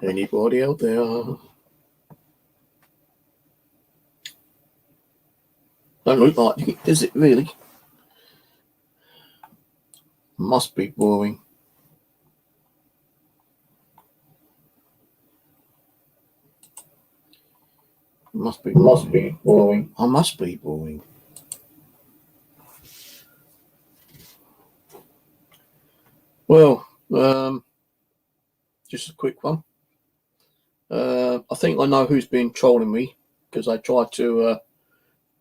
Anybody out there? Don't look like it, is it really? Must be boring. Must be boring. I must be boring. Well, just a quick one. I think I know who's been trolling me because I tried to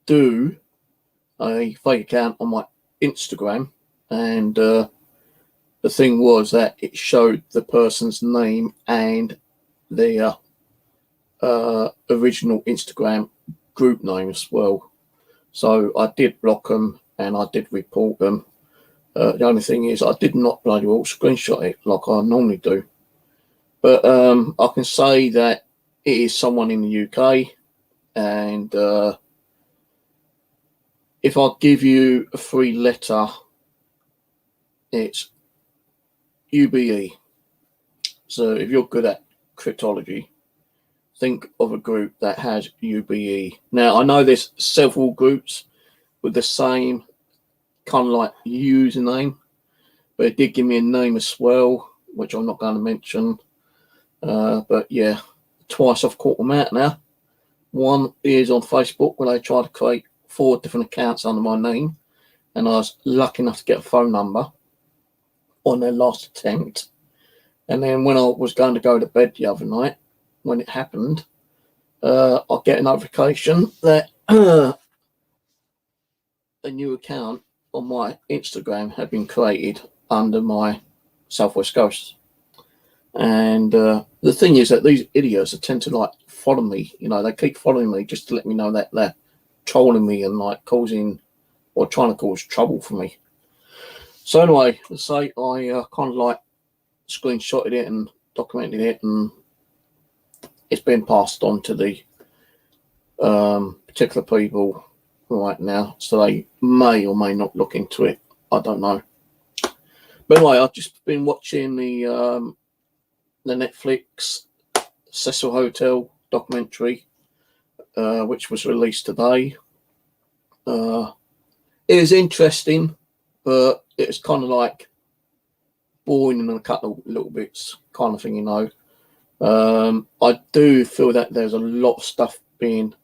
do a fake account on my Instagram, and the thing was that it showed the person's name and their original Instagram group name as well. So I did block them and I did report them. The only thing is I did not bloody well screenshot it like I normally do. But I can say that it is someone in the UK, and if I give you a free letter, it's UBE. So if you're good at cryptology, think of a group that has UBE. Now, I know there's several groups with the same kind of like username, but it did give me a name as well, which I'm not going to mention. But yeah, twice I've caught them out now. One is on Facebook when I tried to create 4 different accounts under my name, and I was lucky enough to get a phone number on their last attempt. And then when I was going to go to bed the other night, when it happened, I get a notification that a new account on my Instagram had been created under my Southwest Coast. And the thing is that these idiots tend to like follow me. You know, they keep following me just to let me know that they're trolling me and like causing or trying to cause trouble for me. So anyway, let's say I kind of like screenshotted it and documented it, and it's been passed on to the particular people right now, so they may or may not look into it. I don't know. But anyway, I've just been watching the Netflix Cecil Hotel documentary, which was released today. It is interesting, but it's kind of like boring in a couple of little bits kind of thing, you know. I do feel that there's a lot of stuff being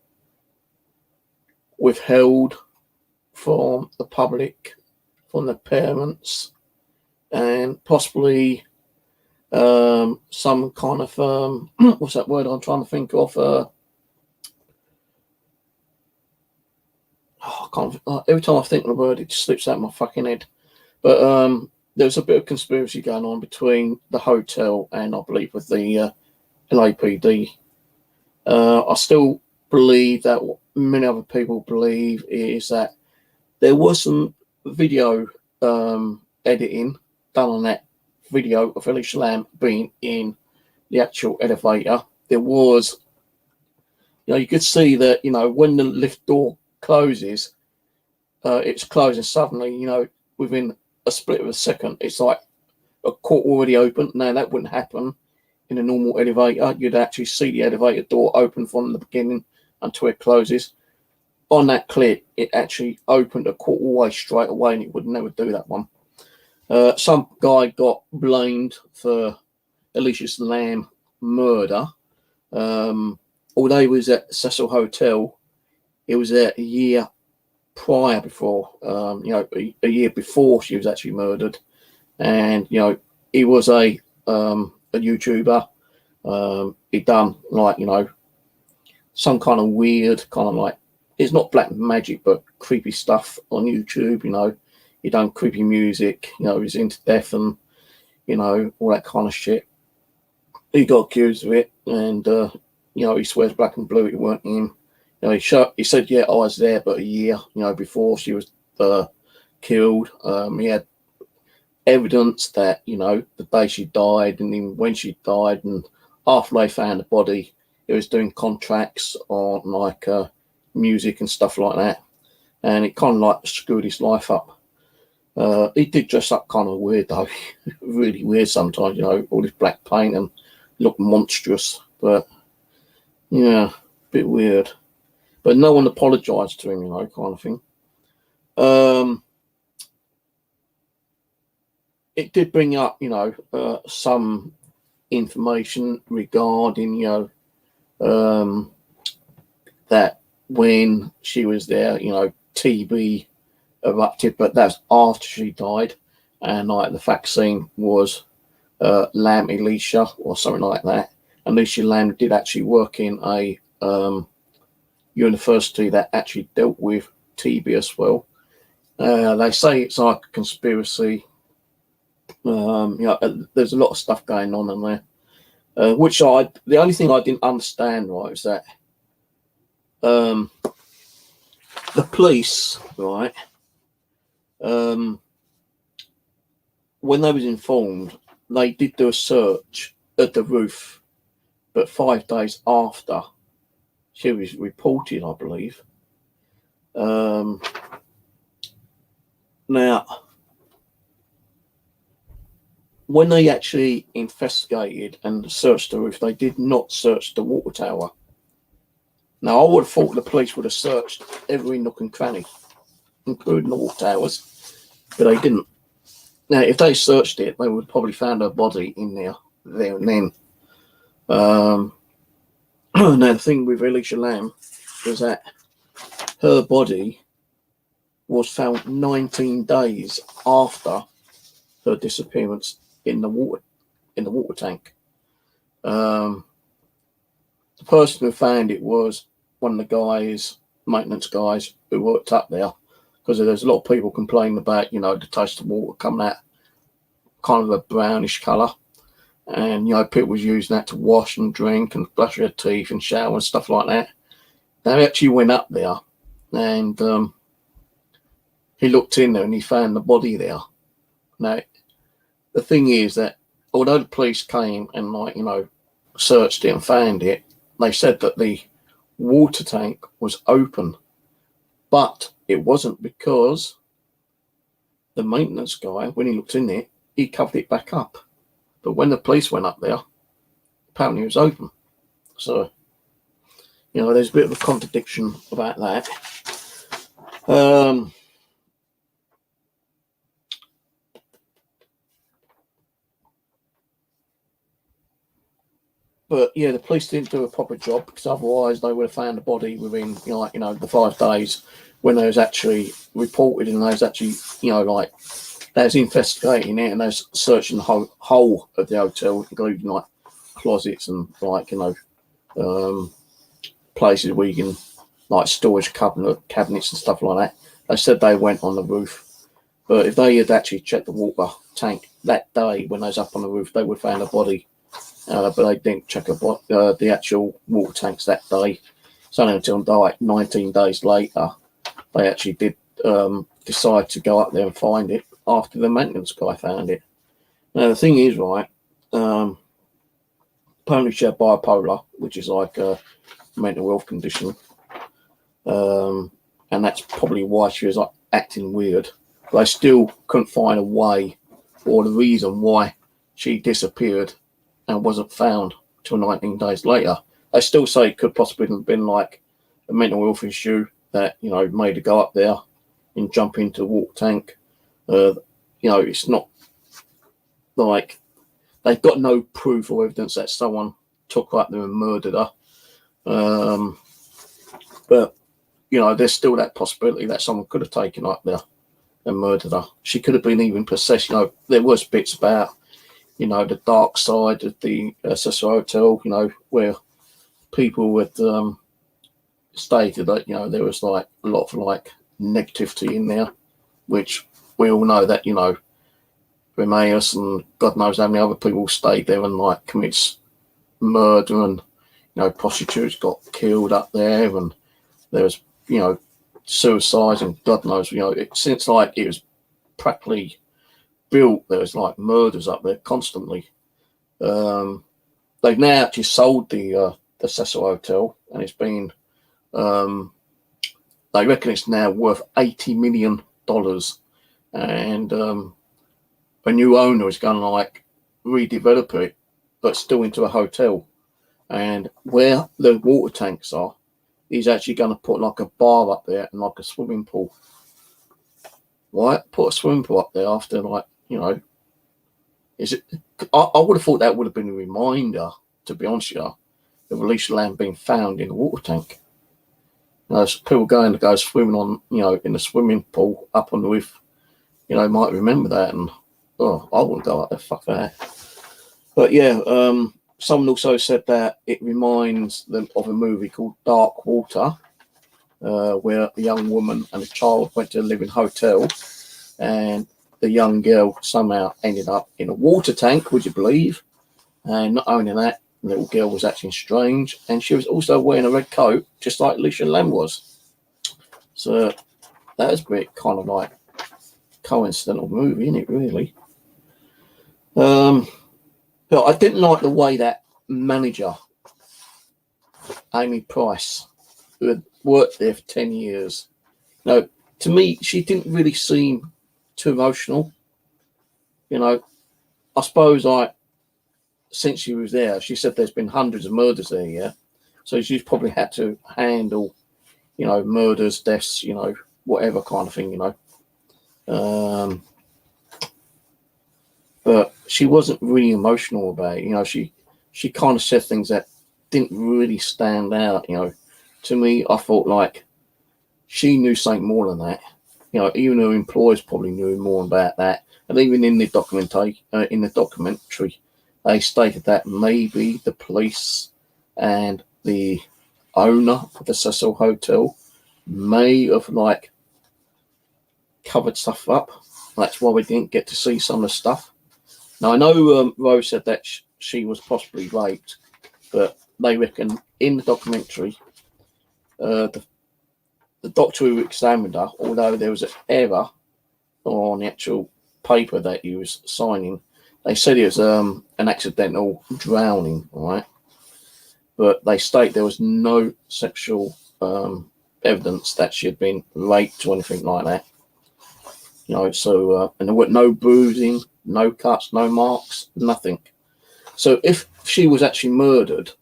withheld from the public, from the parents, and possibly some kind of what's that word I'm trying to think of? Every time I think of the word, it just slips out of my fucking head. But there's a bit of conspiracy going on between the hotel and I believe with the LAPD. I still believe that what many other people believe is that there was some video editing done on that video of Elisa Lam being in the actual elevator. There was, you know, you could see that, you know, when the lift door closes, it's closing suddenly, you know, within a split of a second. It's like a court already open. Now, that wouldn't happen in a normal elevator. You'd actually see the elevator door open from the beginning until it closes. On that clip, it actually opened a quarter way straight away, and it would never do that one. Some guy got blamed for Elisa Lam murder. Although he was at Cecil Hotel, it was there a year prior before, you know, a year before she was actually murdered. And, you know, he was a YouTuber. He done like, you know, some kind of weird kind of like, it's not black magic, but creepy stuff on YouTube, you know. He done creepy music, you know, he's into death and, you know, all that kind of shit. He got accused of it, and, you know, he swears black and blue it weren't him. You know, he said, yeah, I was there, but a year, you know, before she was killed. He had evidence that, you know, the day she died and even when she died and after they found the body, he was doing contracts on like music and stuff like that. And it kind of like screwed his life up. He did dress up kind of weird though, really weird sometimes, all this black paint and looked monstrous. But yeah, a bit weird. But no one apologised to him, kind of thing. It did bring up, some information regarding, that when she was there, TB erupted, but that's after she died, and like the vaccine was Lam Elisa or something like that. Elisa Lam did actually work in a university that actually dealt with TB as well. They say it's like a conspiracy. There's a lot of stuff going on in there. The only thing I didn't understand, right, is that the police, right, when they was informed, they did do a search at the roof, but 5 days after she was reported, I believe. Now, when they actually investigated and searched the roof, they did not search the water tower. Now, I would have thought the police would have searched every nook and cranny, including the water towers, but they didn't. Now, if they searched it, they would have probably found her body in there and then. Now, the thing with Elisa Lam was that her body was found 19 days after her disappearance in the water tank. The person who found it was one of the maintenance guys who worked up there, because there's a lot of people complaining about, the taste of water coming out kind of a brownish colour, and people was using that to wash and drink and brush their teeth and shower and stuff like that. They actually went up there, and he looked in there and he found the body there. Now, the thing is that although the police came and searched it and found it, they said that the water tank was open, but it wasn't, because the maintenance guy, when he looked in it, he covered it back up. But when the police went up there, apparently it was open. So, there's a bit of a contradiction about that. But yeah, the police didn't do a proper job, because otherwise they would have found the body within, the 5 days when they was actually reported, and they was actually, they was investigating it and they was searching the whole of the hotel, including closets and places where you can storage cabinets and stuff like that. They said they went on the roof, but if they had actually checked the water tank that day when they was up on the roof, they would have found a body. But they didn't check the actual water tanks that day. It's only until 19 days later they actually did decide to go up there and find it, after the maintenance guy found it. Now, the thing is, right, apparently she had bipolar, which is like a mental health condition, and that's probably why she was acting weird. But I still couldn't find a way or the reason why she disappeared and wasn't found till 19 days later. They still say it could possibly have been a mental health issue that made her go up there and jump into the water tank. It's not like they've got no proof or evidence that someone took her up there and murdered her. But there's still that possibility that someone could have taken her up there and murdered her. She could have been even possessed. There was bits about the dark side of the Cecil Hotel, where people had stated that there was a lot of negativity in there, which we all know that Remaeus and God knows how many other people stayed there and commits murder, and prostitutes got killed up there, and there was suicides, and God knows since it was practically built, there was murders up there constantly. They've now actually sold the Cecil Hotel, and it's been they reckon it's now worth $80 million, and a new owner is going to like redevelop it, but still into a hotel. And where the water tanks are, he's actually going to put like a bar up there and like a swimming pool. Right? Put a swimming pool up there after, like, you know, is it? I would have thought that would have been a reminder, to be honest with you, of Elisa Lam being found in a water tank. You know, so people going to go swimming on, you know, in the swimming pool up on the roof, you know, might remember that. And oh, I wouldn't go up there, fuck that. But yeah, someone also said that it reminds them of a movie called Dark Water, where a young woman and a child went to live in a hotel, and the young girl somehow ended up in a water tank, would you believe? And not only that, the little girl was acting strange, and she was also wearing a red coat, just like Elisa Lam was. So that was a bit kind of like coincidental movie, isn't it, really? But I didn't like the way that manager, Amy Price, who had worked there for 10 years, you know, to me, she didn't really seem too emotional. You know, I suppose since she was there, she said there's been hundreds of murders there, yeah. So she's probably had to handle, you know, murders, deaths, you know, whatever kind of thing, you know. But she wasn't really emotional about it. You know, she kind of said things that didn't really stand out, you know. To me, I thought like she knew something more than that. You know, even her employers probably knew more about that. And even in the documentary, they stated that maybe the police and the owner of the Cecil Hotel may have like covered stuff up. That's why we didn't get to see some of the stuff. Now I know Rose said that she was possibly raped, but they reckon in the documentary, the doctor who examined her, although there was an error on the actual paper that he was signing, they said it was an accidental drowning, right? But they state there was no sexual evidence that she had been raped or anything like that. You know, so and there were no bruising, no cuts, no marks, nothing. So if she was actually murdered,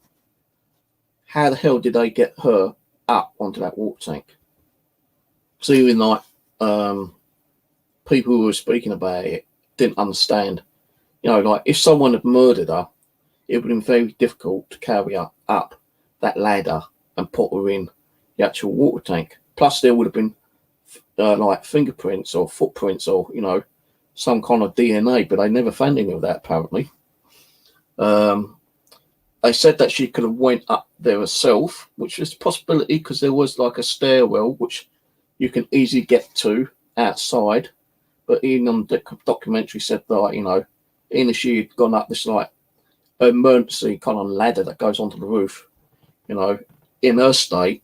how the hell did they get her up onto that water tank? So even like people who were speaking about it didn't understand. You know, like if someone had murdered her, it would have been very difficult to carry her up that ladder and put her in the actual water tank. Plus, there would have been like fingerprints or footprints or, you know, some kind of DNA, but they never found any of that apparently. They said that she could have went up there herself, which is a possibility because there was like a stairwell which you can easily get to outside. But even on the documentary said that, you know, even if she had gone up this like emergency kind of ladder that goes onto the roof, you know, in her state,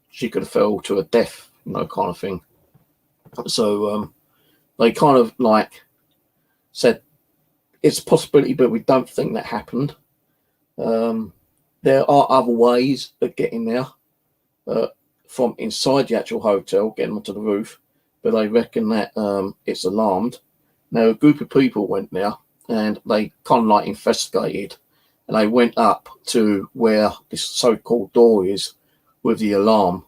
she could have fell to her death, you know, kind of thing. So they kind of like said it's a possibility, but we don't think that happened. There are other ways of getting there from inside the actual hotel, getting onto the roof, but they reckon that it's alarmed. Now, a group of people went there and they kind of like investigated, and they went up to where this so-called door is with the alarm,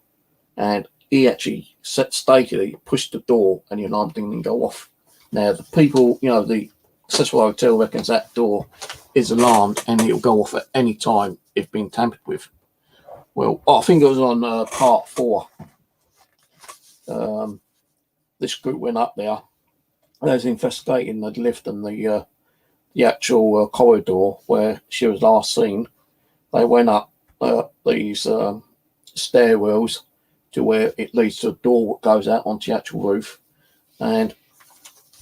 and he actually stated he pushed the door and the alarm didn't go off. Now, the people, you know, the Cecil Hotel reckons that door is alarmed and it'll go off at any time if being tampered with. Well, I think it was on part 4. This group went up there. They was investigating the lift and the actual corridor where she was last seen. They went up these stairwells to where it leads to a door that goes out onto the actual roof. And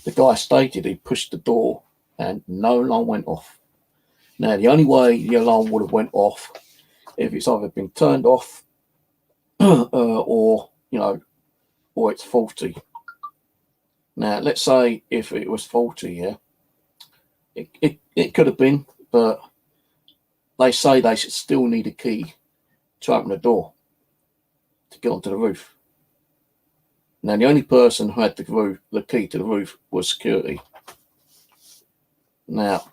the guy stated he pushed the door and no alarm went off. Now, the only way the alarm would have went off if it's either been turned off or, you know, or it's faulty. Now, let's say if it was faulty, yeah, it could have been, but they say they should still need a key to open the door to get onto the roof. Now, the only person who had the key to the roof was security. Now,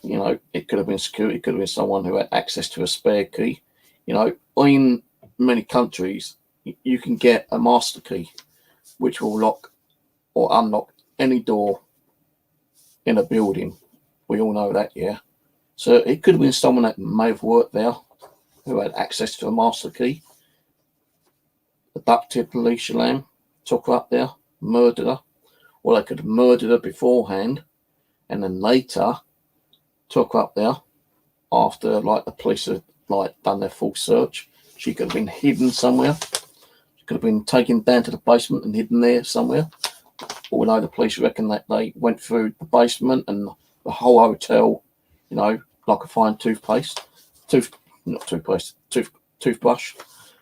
you know, it could have been security, it could have been someone who had access to a spare key. You know, in many countries, you can get a master key, which will lock or unlock any door in a building. We all know that, yeah. So it could have been someone that may have worked there who had access to a master key, abducted Elisa Lam, took her up there, murdered her, or they could have murdered her beforehand and then later took her up there after like the police had like done their full search. She could have been hidden somewhere. She could have been taken down to the basement and hidden there somewhere. Although the police reckon that they went through the basement and the whole hotel, you know, like a fine toothbrush.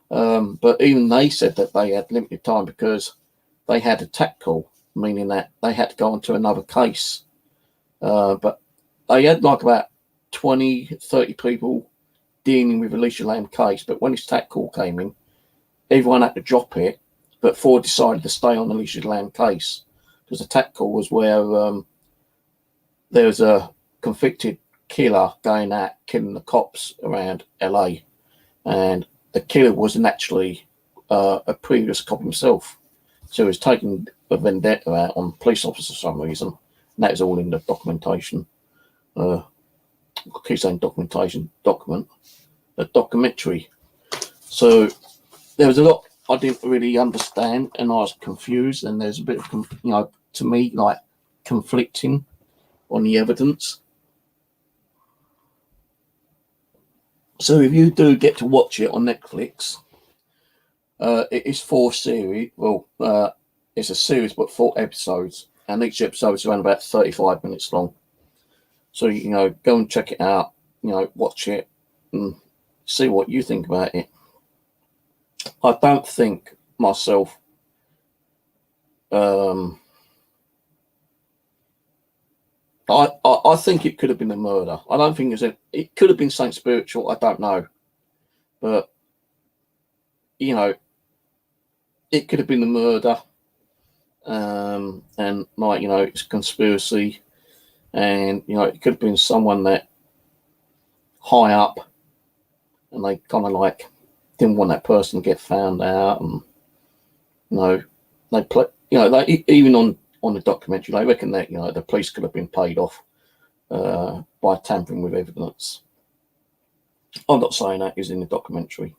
But even they said that they had limited time because they had a TAC call, meaning that they had to go on to another case. But they had like about 20, 30 people dealing with Elisa Lam case. But when his TAC call came in, everyone had to drop it. But Ford decided to stay on the Elisa Lam case because the TAC call was where there was a convicted killer going out killing the cops around LA, and the killer wasn't actually a previous cop himself, so he was taking a vendetta out on police officers for some reason, and that was all in the documentation. I keep saying documentation, a documentary. So there was a lot I didn't really understand, and I was confused, and there's a bit of, you know, to me, like conflicting on the evidence. So if you do get to watch it on Netflix, it is 4 series. Well, it's a series, but 4 episodes, and each episode is around about 35 minutes long. So, you know, go and check it out, you know, watch it and see what you think about it. I don't think myself, I think it could have been a murder. I don't think it could have been something spiritual. I don't know. But, you know, it could have been a murder. And, like, you know, it's a conspiracy. And, you know, it could have been someone that high up and they kind of like didn't want that person to get found out. And, you know, they play, you know, they, even on the documentary, they reckon that, you know, the police could have been paid off by tampering with evidence. I'm not saying that is in the documentary.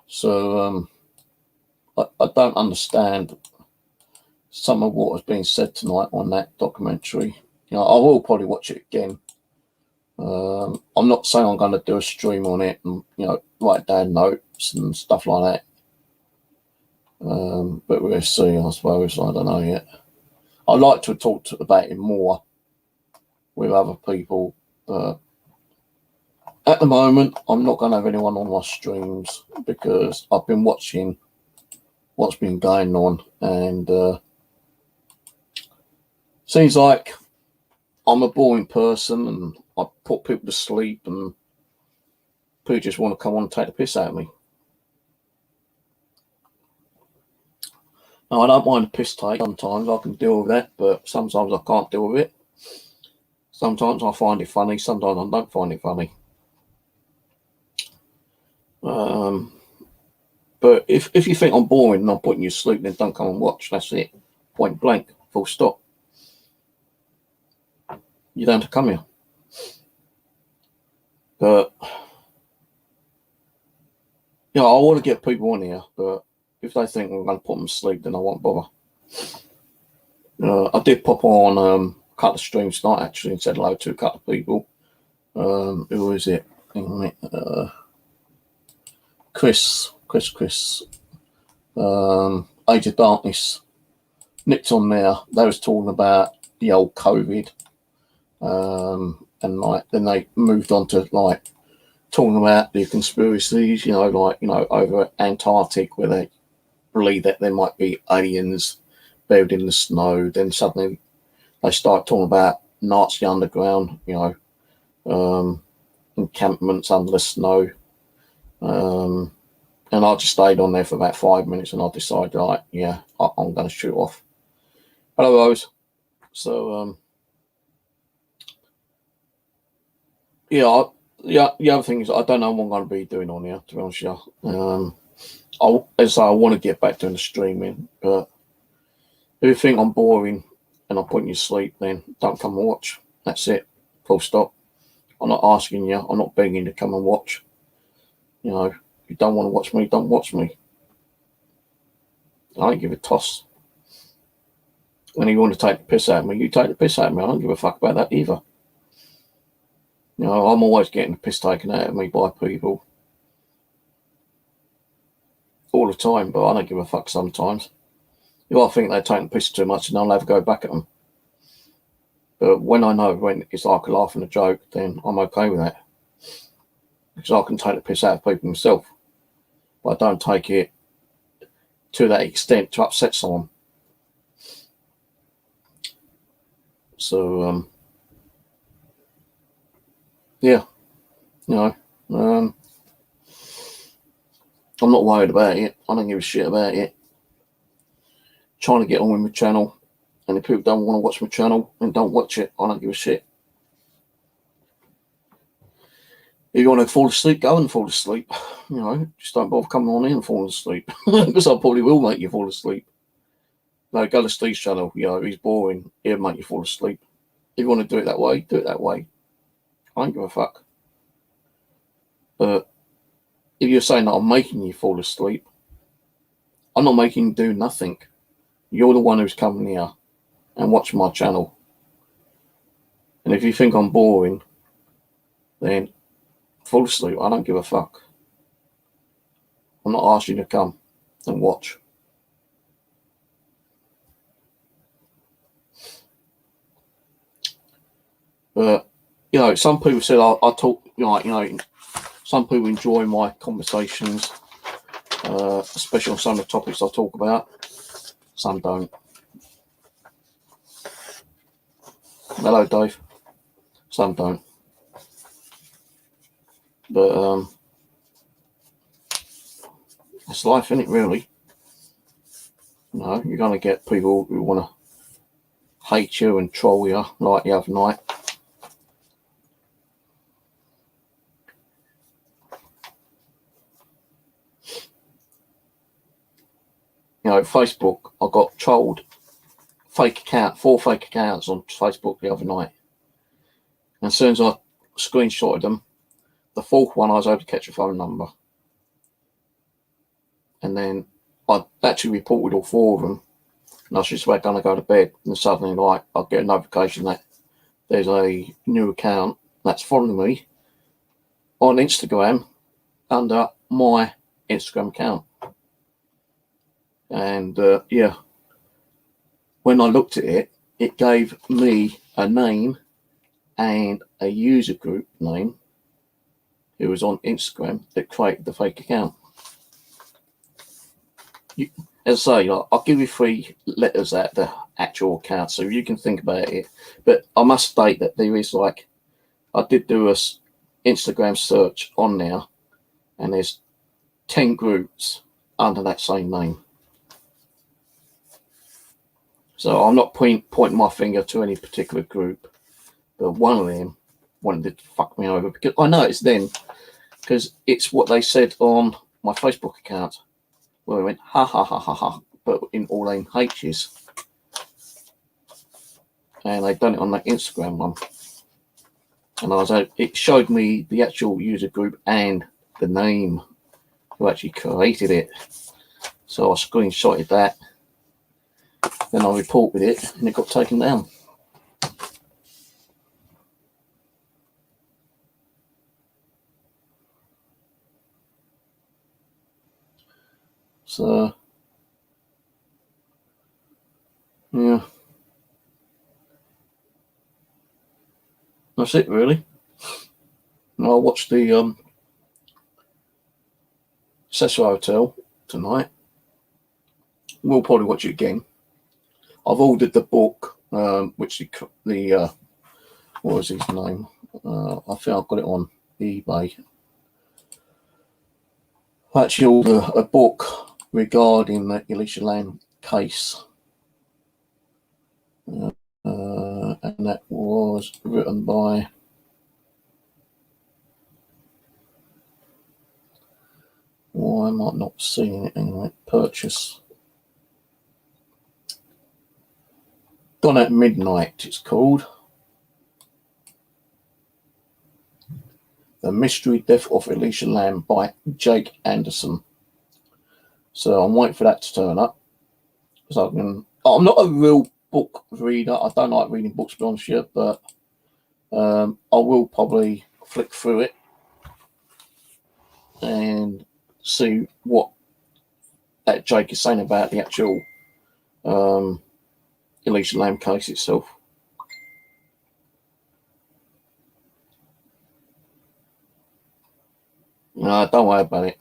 So I don't understand some of what has been said tonight on that documentary. You know, I will probably watch it again. I'm not saying I'm going to do a stream on it and, you know, write down notes and stuff like that. But we'll see, I suppose. I don't know yet. I'd like to talk about it more with other people, but at the moment, I'm not going to have anyone on my streams because I've been watching what's been going on, and seems like I'm a boring person and I put people to sleep and people just want to come on and take the piss out of me. Now, I don't mind a piss take. Sometimes I can deal with that, but sometimes I can't deal with it. Sometimes I find it funny, sometimes I don't find it funny. But if you think I'm boring and I'm putting you to sleep, then don't come and watch. That's it. Point blank. Full stop. You don't have to come here. But, you know, I want to get people on here, but if they think I'm going to put them to sleep, then I won't bother. I did pop on a couple of streams tonight, actually, and said hello to a couple of people. Who is it? Chris. Age of Darkness. Nicked on there. They was talking about the old COVID. And like then they moved on to like talking about the conspiracies, you know, like, you know, over Antarctic where they believe that there might be aliens buried in the snow. Then suddenly they start talking about Nazi underground, you know. encampments under the snow. And I just stayed on there for about 5 minutes, and I decided, like, yeah, I'm going to shoot off. Hello, Rose. So, yeah, the other thing is, I don't know what I'm going to be doing on here, to be honest with you. I want to get back doing the streaming, but if you think I'm boring and I'm putting you to sleep, then don't come and watch. That's it. Full stop. I'm not asking you. I'm not begging you to come and watch. You know, if you don't want to watch me, don't watch me. I don't give a toss. And if you want to take the piss out of me, you take the piss out of me. I don't give a fuck about that either. You know, I'm always getting the piss taken out of me by people. All the time, but I don't give a fuck sometimes. If I think they're taking the piss too much, then I'll have to go back at them. But when I know when it's like a laugh and a joke, then I'm okay with that. Because I can take the piss out of people myself. But I don't take it to that extent to upset someone. So, yeah, you know, I'm not worried about it. I don't give a shit about it. Trying to get on with my channel. And if people don't want to watch my channel, then don't watch it. I don't give a shit. If you want to fall asleep, go and fall asleep. You know, just don't bother coming on in and falling asleep. Because I probably will make you fall asleep. No, go to Steve's channel. You know, he's boring. He'll make you fall asleep. If you want to do it that way, do it that way. I don't give a fuck. But if you're saying that I'm making you fall asleep, I'm not making you do nothing. You're the one who's coming here and watching my channel. And if you think I'm boring, then fall asleep. I don't give a fuck. I'm not asking you to come and watch. But, you know, some people said I talk, you know, some people enjoy my conversations, especially on some of the topics I talk about. Some don't. Hello, Dave. Some don't. But it's life, isn't it, really? You know, you're going to get people who want to hate you and troll you like the other night. You know, Facebook, I got trolled. 4 fake accounts on Facebook the other night. And as soon as I screenshotted them, the fourth one I was able to catch a phone number. And then I actually reported all 4 of them. And I was just about going to go to bed. And suddenly, like, I get a notification that there's a new account that's following me on Instagram under my Instagram account. And yeah, when I looked at it, it gave me a name and a user group name who was on Instagram that created the fake account. As I say, I'll give you 3 letters at the actual account so you can think about it. But I must state that there is, like, I did do a Instagram search on there, and there's 10 groups under that same name. So I'm not pointing my finger to any particular group, but one of them wanted to fuck me over, because I know it's them, because it's what they said on my Facebook account, where it went ha ha ha ha ha, but in all them H's. And they've done it on that Instagram one. And it showed me the actual user group and the name who actually created it. So I screenshotted that. Then I reported it, and it got taken down. So, yeah. That's it, really. And I watched the Cecil Hotel tonight. We'll probably watch it again. I've ordered the book, which the what was his name? I think I've got it on eBay. I actually ordered a book regarding the Elisa Lam case. And that was written by I might not see it anyway. Purchase. Gone at Midnight, it's called. The Mystery Death of Elisa Lam by Jake Anderson. So I'm waiting for that to turn up. So I'm not a real book reader. I don't like reading books, to be honest with you, but I will probably flick through it and see what that Jake is saying about the actual Elisa Lam case itself. No, don't worry about it.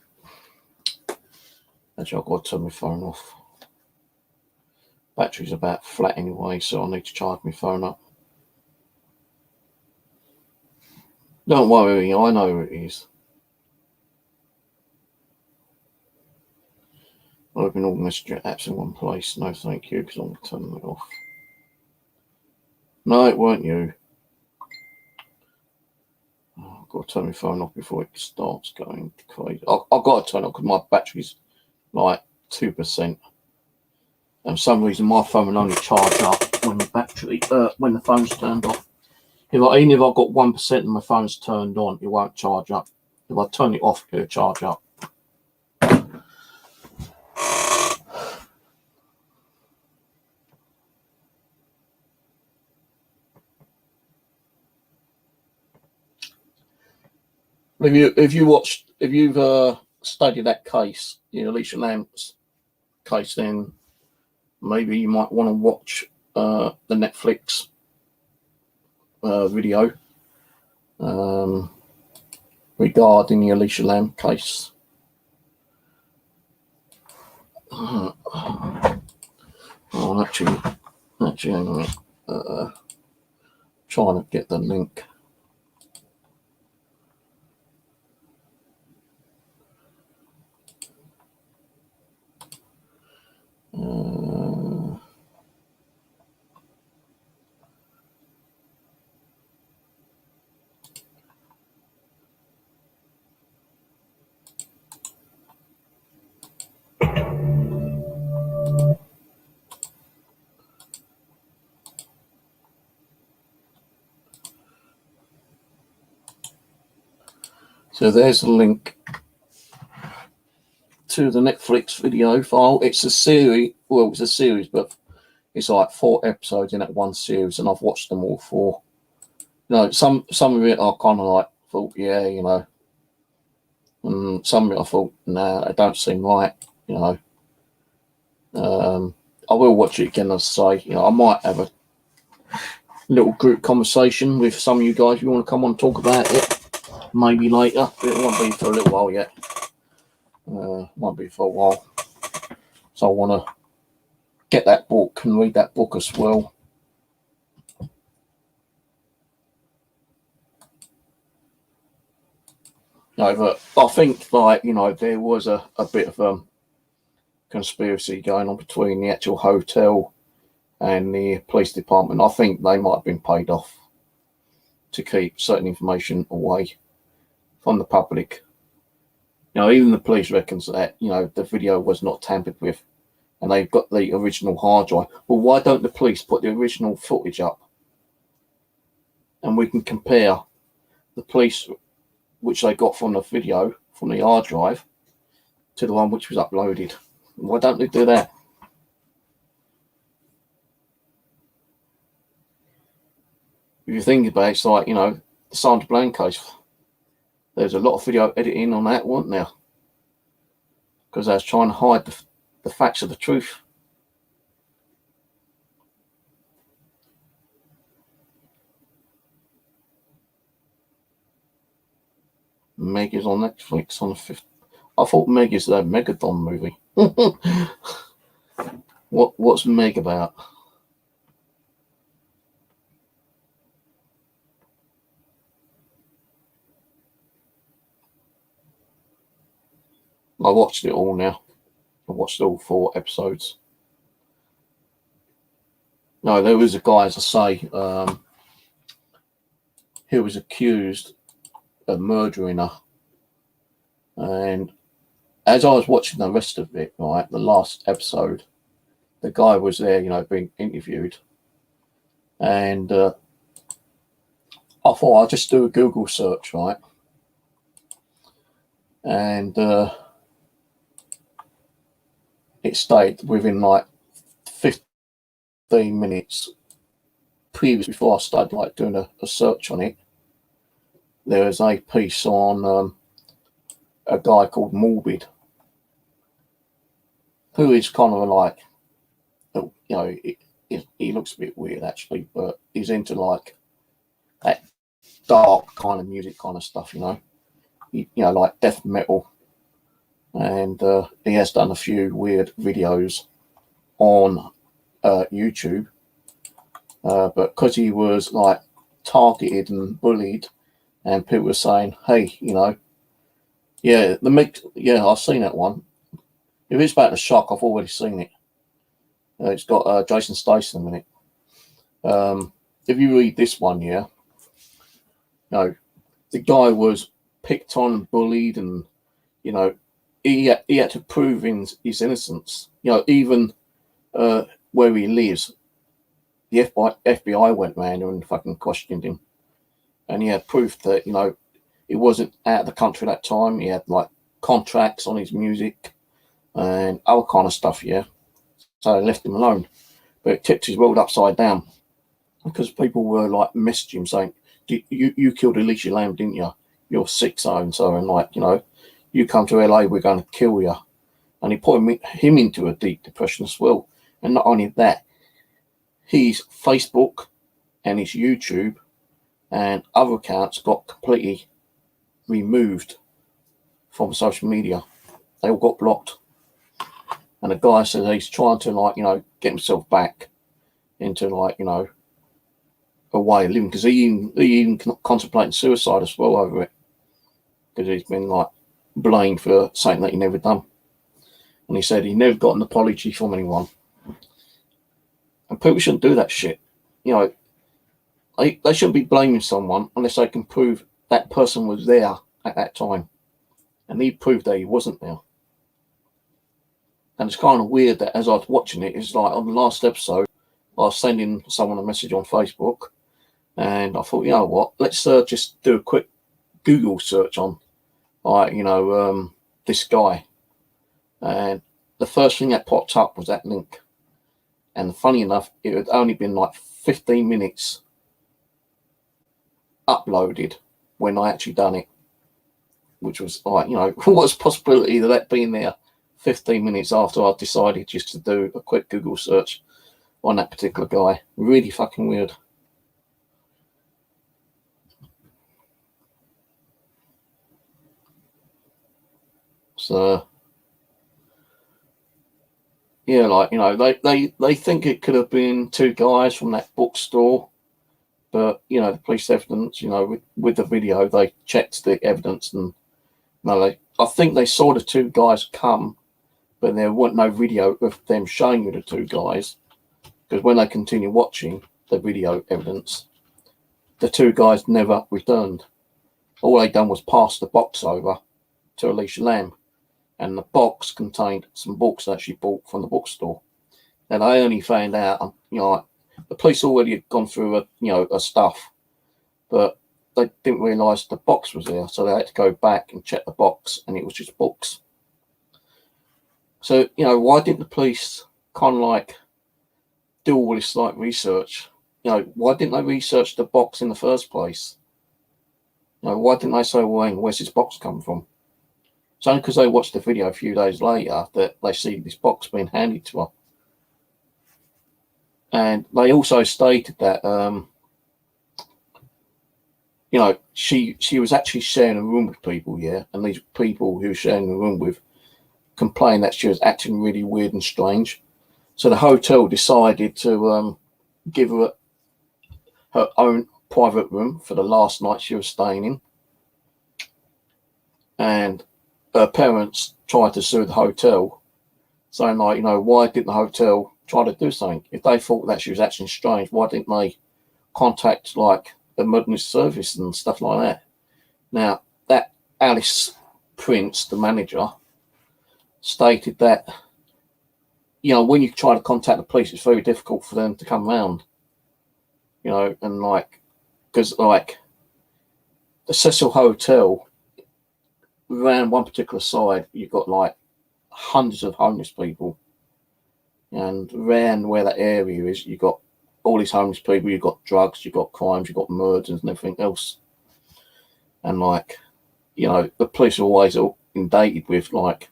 Actually, I've got to turn my phone off. Battery's about flat anyway, so I need to charge my phone up. Don't worry, I know who it is. Open all messenger apps in one place. No, thank you, because I'm going to turn that off. No, it weren't you. Oh, I've got to turn my phone off before it starts going crazy. I've got to turn it off because my battery's like 2%. And for some reason, my phone will only charge up when the phone's turned off. Even if I've got 1% and my phone's turned on, it won't charge up. If I turn it off, it'll charge up. If you've studied that case, Elisa Lam's case, then maybe you might want to watch the Netflix video regarding the Elisa Lam case. Oh, actually, hang on a minute. Trying to get the link. So there's a link to the Netflix video file. It's a series. Well, it's a series, but it's like 4 episodes in that one series, and I've watched them all 4. Some of it I kind of like thought, yeah, and some of it I thought, nah, it don't seem right, I will watch it again, as I say. I might have a little group conversation with some of you guys. If you want to come on and talk about it, maybe later. It won't be for a little while yet. Won't be for a while. So I want to get that book and read that book as well. But I think, there was a bit of conspiracy going on between the actual hotel and the police department. I think they might have been paid off to keep certain information away from the public. Even the police reckons that, the video was not tampered with and they've got the original hard drive. Well, why don't the police put the original footage up? And we can compare the police, which they got from the video, from the hard drive, to the one which was uploaded. Why don't they do that? If you think about it, it's like, the Sandra Bland case. There's a lot of video editing on that, wasn't there? Because they was trying to hide the facts of the truth. Meg is on Netflix on the 5th. I thought Meg is that Megadon movie. What's Meg about? I watched it all now. I watched all 4 episodes. No, there was a guy, as I say, who was accused of murdering her. And as I was watching the rest of it, right, the last episode, the guy was there, you know, being interviewed. And I thought I'd just do a Google search, right? And it stayed within like 15 minutes previous before I started like doing a search on it. There was a piece on a guy called Morbid, who is kind of like, you know, he looks a bit weird actually, but he's into like that dark kind of music kind of stuff, you know, you know, like death metal. And he has done a few weird videos on YouTube, but because he was like targeted and bullied, and people were saying, "Hey, you know, yeah, I've seen that one. If it's about the shock, I've already seen it. It's got Jason Statham in it. If you read this one, yeah, you know, the guy was picked on and bullied, and you know, he had to prove his innocence. You know, even where he lives, the FBI went round and fucking questioned him, and he had proof that, you know, he wasn't out of the country at that time. He had like contracts on his music and other kind of stuff, yeah. So they left him alone, but it tipped his world upside down because people were like messaging him saying, "You killed Elisa Lam, didn't you? You're sick, so and so, and like, you know, you come to LA, we're going to kill you." And he put him into a deep depression as well. And not only that, his Facebook and his YouTube and other accounts got completely removed from social media. They all got blocked. And the guy says he's trying to, like, you know, get himself back into, like, you know, a way of living, because he even contemplating suicide as well over it, because he's been like blamed for something that he never done. And he said he never got an apology from anyone. And people shouldn't do that shit. You know, they shouldn't be blaming someone unless they can prove that person was there at that time. And he proved that he wasn't there. And it's kind of weird that as I was watching it, it's like on the last episode, I was sending someone a message on Facebook, and I thought, you know what, let's just do a quick Google search on, like, you know, this guy. And the first thing that popped up was that link. And funny enough, it had only been like 15 minutes uploaded when I actually done it, which was like, you know, what's the possibility of that being there 15 minutes after I decided just to do a quick Google search on that particular guy? Really fucking weird. So yeah, like, you know, they think it could have been 2 guys from that bookstore, but you know, the police evidence, you know, with the video, they checked the evidence, and no, I think they saw the 2 guys come, but there wasn't no video of them showing you the 2 guys, because when they continue watching the video evidence, the 2 guys never returned. All they done was pass the box over to Elisa Lam, and the box contained some books that she bought from the bookstore. And I only found out, you know, like, the police already had gone through her stuff, but they didn't realise the box was there, so they had to go back and check the box, and it was just books. So, you know, why didn't the police kind of like do all this like research? You know, why didn't they research the box in the first place? You know, why didn't they say, well, where's this box come from? It's only because they watched the video a few days later that they see this box being handed to her. And they also stated that, you know, she was actually sharing a room with people, yeah, and these people who were sharing the room with complained that she was acting really weird and strange. So the hotel decided to give her her own private room for the last night she was staying in. And her parents tried to sue the hotel, saying like, why didn't the hotel try to do something? If they thought that she was acting strange, why didn't they contact like emergency service and stuff like that? Now, that Alice Prince, the manager, stated that, when you try to contact the police, it's very difficult for them to come round, and like, because like the Cecil Hotel, around one particular side, you've got like hundreds of homeless people, and around where that area is, you've got all these homeless people, you've got drugs, you've got crimes, you've got murders and everything else. And like, the police are always inundated with like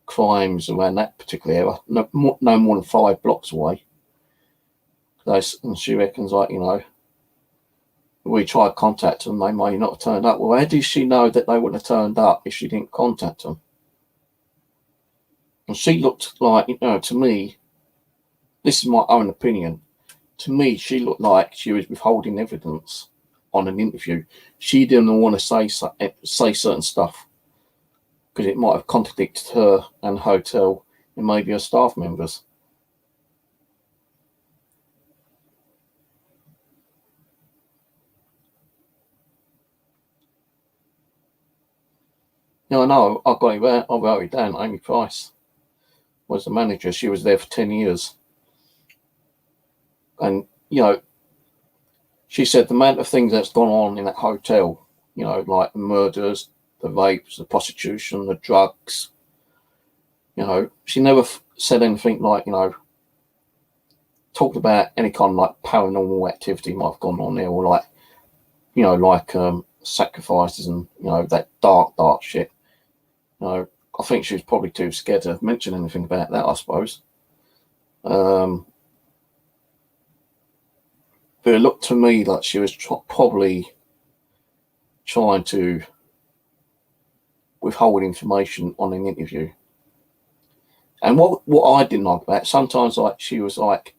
crimes around that particular area, no more than 5 blocks away. And she reckons like, we tried contacting them, they may not have turned up. Well, how did she know that they wouldn't have turned up if she didn't contact them? And she looked like, to me, this is my own opinion, to me, she looked like she was withholding evidence on an interview. She didn't want to say certain stuff because it might have contradicted her and the hotel and maybe her staff members. I know, I wrote it down. Amy Price was the manager. She was there for 10 years. And, she said the amount of things that's gone on in that hotel, like the murders, the rapes, the prostitution, the drugs, she never said anything like, talked about any kind of like paranormal activity might have gone on there, or like, sacrifices and, that dark shit. I think she was probably too scared to mention anything about that, I suppose. But it looked to me like she was probably trying to withhold information on an interview. And what I didn't like about it, sometimes like she was like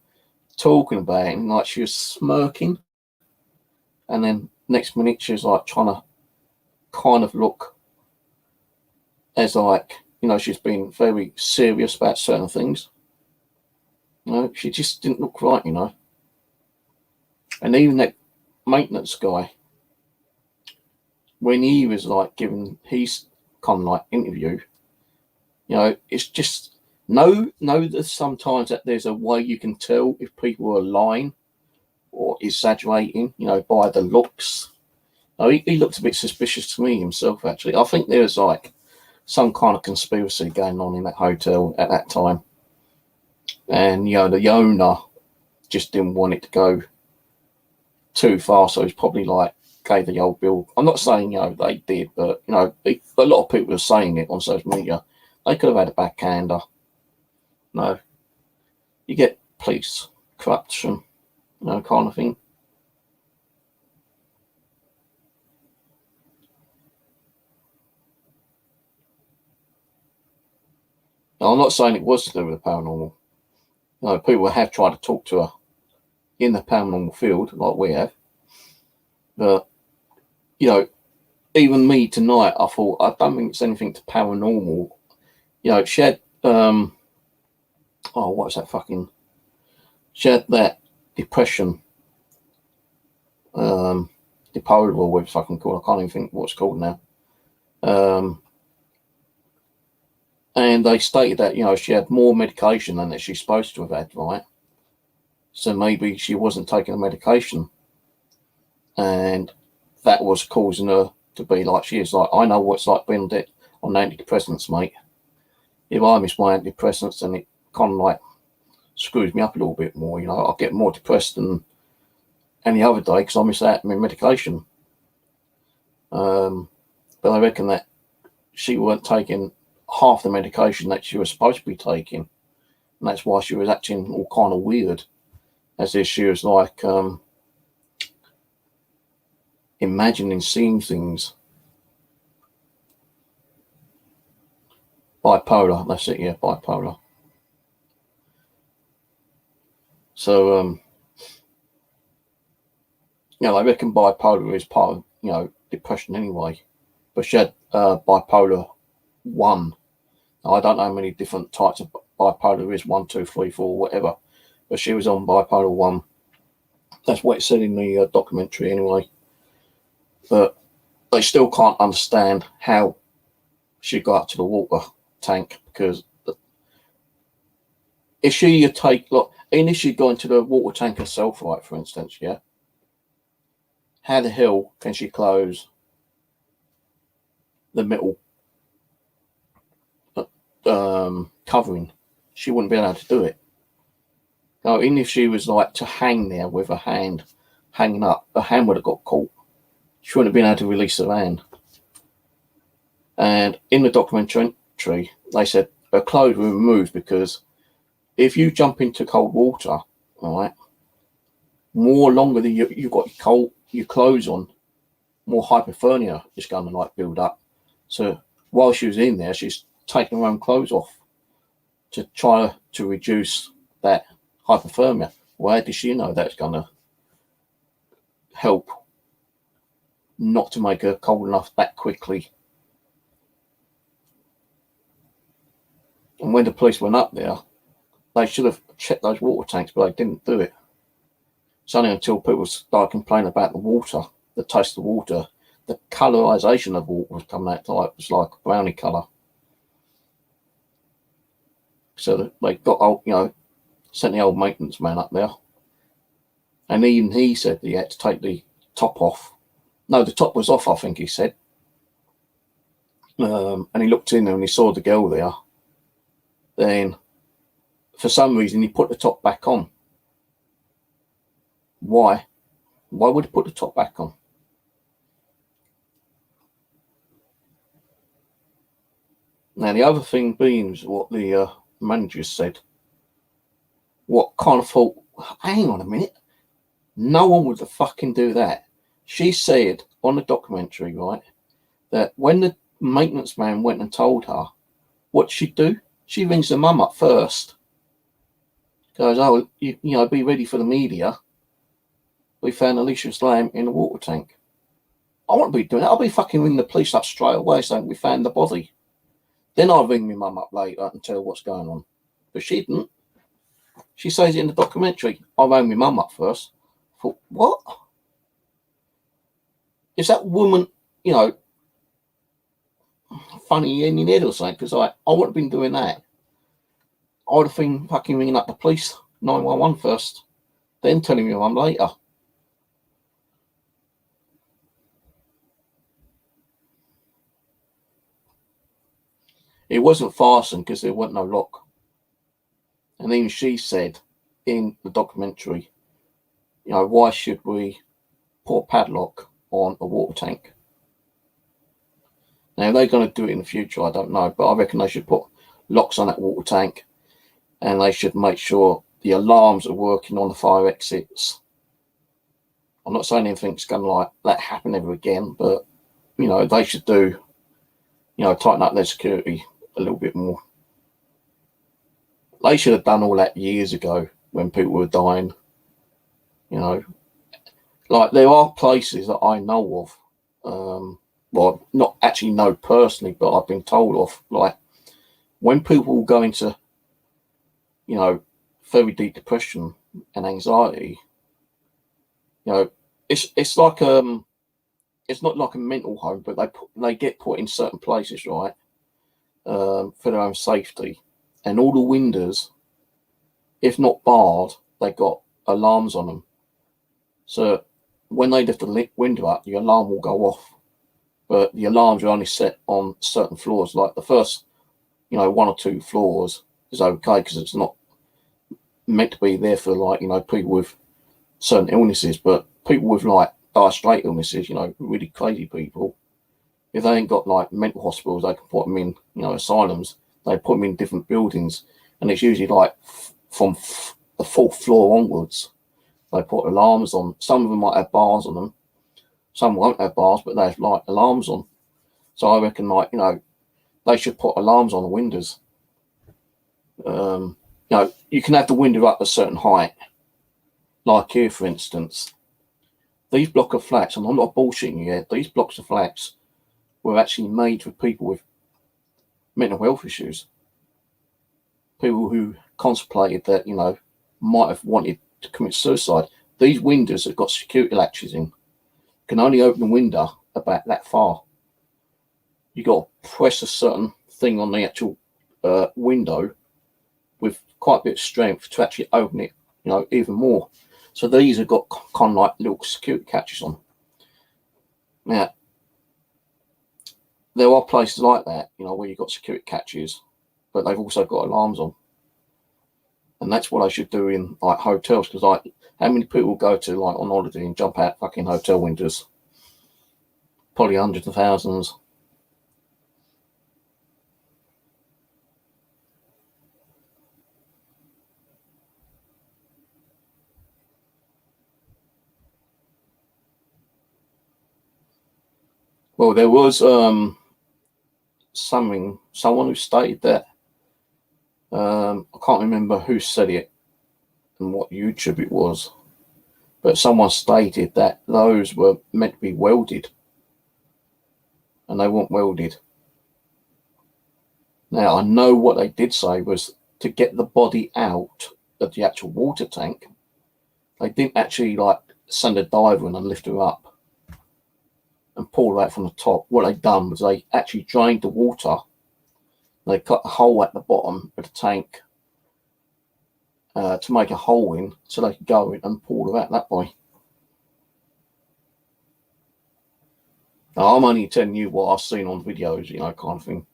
talking about it and like she was smirking, and then next minute she was like trying to kind of look as like, she's been very serious about certain things. She just didn't look right, And even that maintenance guy, when he was like giving his kind of like interview, it's just that sometimes that there's a way you can tell if people are lying or exaggerating, by the looks. He looked a bit suspicious to me himself, actually. I think there's like some kind of conspiracy going on in that hotel at that time. And, the owner just didn't want it to go too far, so he's probably like gave the old bill. I'm not saying, they did, but, a lot of people are saying it on social media. They could have had a backhander. No. You get police corruption, kind of thing. Now, I'm not saying it was to do with the paranormal. People have tried to talk to her in the paranormal field, like we have. But, even me tonight, I thought, I don't think it's anything to paranormal. She had, what's that fucking, she had that depression, bipolar, or whatever it's fucking called. I can't even think what it's called now. And they stated that, she had more medication than that she's supposed to have had, right? So maybe she wasn't taking the medication. And that was causing her to be like she is. Like, I know what it's like being on antidepressants, mate. If I miss my antidepressants, then it kind of like screws me up a little bit more. I'll get more depressed than any other day because I miss out on my medication. But I reckon that she weren't taking half the medication that she was supposed to be taking. And that's why she was acting all kind of weird. As if she was like imagining seeing things. Bipolar, that's it, yeah, bipolar. So, I reckon bipolar is part of, depression anyway. But she had bipolar 1. I don't know how many different types of bipolar there is, 1, 2, 3, 4, whatever. But she was on bipolar 1. That's what it said in the documentary anyway. But they still can't understand how she got up to the water tank, because if she had even if she'd gone to the water tank herself, right, for instance, yeah, how the hell can she close the metal covering? She wouldn't be able to do it. Now, even if she was like to hang there with her hand hanging up, her hand would have got caught. She wouldn't have been able to release her hand. And in the documentary, they said her clothes were removed because if you jump into cold water, all right, more longer than you've got your clothes on, more hypothermia is going to like build up. So while she was in there, she's taking her own clothes off to try to reduce that hypothermia. Where did she know that's going to help not to make her cold enough that quickly? And when the police went up there, they should have checked those water tanks, but they didn't do it. It's only until people started complaining about the water, the taste of the water, the colorization of water was coming out like it was like a brownie color. So they got sent the old maintenance man up there, and even he said that he had to take the top off. No, the top was off, I think he said. And he looked in there and he saw the girl there. Then, for some reason, he put the top back on. Why? Why would he put the top back on? Now, the other thing being is what the manager said. What kind of thought, hang on a minute, no one would fucking do that. She said on the documentary, right, that when the maintenance man went and told her, what she'd do, she rings her mum up first. Goes, oh, be ready for the media. We found Elisa Lam in the water tank. I won't be doing that. I'll be fucking ringing the police up straight away saying we found the body. Then I'll ring my mum up later and tell her what's going on. But she didn't. She says it in the documentary. I rang my mum up first. I thought, what? Is that woman, funny in your head or something? Because I wouldn't have been doing that. I would have been fucking ringing up the police, 911 first, then telling my mum later. It wasn't fastened because there wasn't no lock. And even she said in the documentary, why should we put a padlock on a water tank? Now, they're going to do it in the future, I don't know, but I reckon they should put locks on that water tank, and they should make sure the alarms are working on the fire exits. I'm not saying anything's going to like that happen ever again, but, they should do, tighten up their security a little bit more. They should have done all that years ago when people were dying. Like there are places that I know of, well, not actually know personally, but I've been told of, like when people go into, very deep depression and anxiety, it's like it's not like a mental home, but they get put in certain places, right, for their own safety, and all the windows, if not barred, they got alarms on them. So when they lift the window up, the alarm will go off. But the alarms are only set on certain floors. Like the first, 1 or 2 floors is okay because it's not meant to be there for like, people with certain illnesses. But people with like dire straight illnesses, really crazy people, if they ain't got like mental hospitals, they can put them in, asylums. They put them in different buildings, and it's usually like from the 4th floor onwards. They put alarms on. Some of them might have bars on them. Some won't have bars, but they have like alarms on. So I reckon, like, they should put alarms on the windows. You can have the window up a certain height. Like here, for instance, these block of flats, and I'm not bullshitting you here, these blocks of flats were actually made for people with mental health issues. People who contemplated that, might have wanted to commit suicide. These windows have got security latches in. Can only open the window about that far. You got to press a certain thing on the actual window with quite a bit of strength to actually open it, even more. So these have got kind of like little security catches on. Now, there are places like that, where you've got security catches, but they've also got alarms on. And that's what I should do in like hotels, because like, how many people go to like on holiday and jump out fucking hotel windows? Probably hundreds of thousands. Well, there was someone who stated that, I can't remember who said it and what YouTube it was, but someone stated that those were meant to be welded, and they weren't welded. Now, I know what they did say was to get the body out of the actual water tank. They didn't actually like send a diver in and lift her up and pull her out from the top. What they done was they actually drained the water. They cut a hole at the bottom of the tank to make a hole in, so they could go in and pull her out that way. Now, I'm only telling you what I've seen on videos, kind of thing,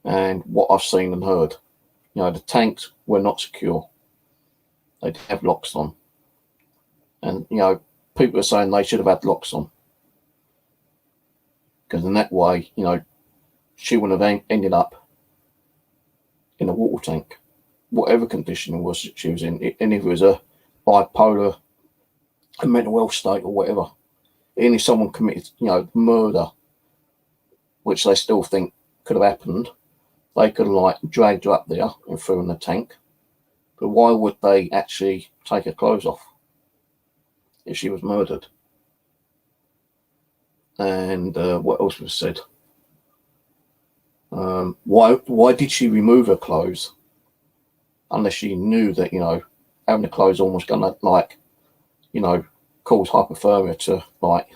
and what I've seen and heard. The tanks were not secure. They didn't have locks on, and people are saying they should have had locks on, because in that way, she wouldn't have ended up in a water tank, whatever condition it was she was in, and if it was a bipolar, a mental health state or whatever. And if someone committed, murder, which they still think could have happened, they could have like dragged her up there and threw her in the tank. But why would they actually take her clothes off if she was murdered? And what else was said? Why did she remove her clothes unless she knew that having the clothes on was gonna cause hypothermia to like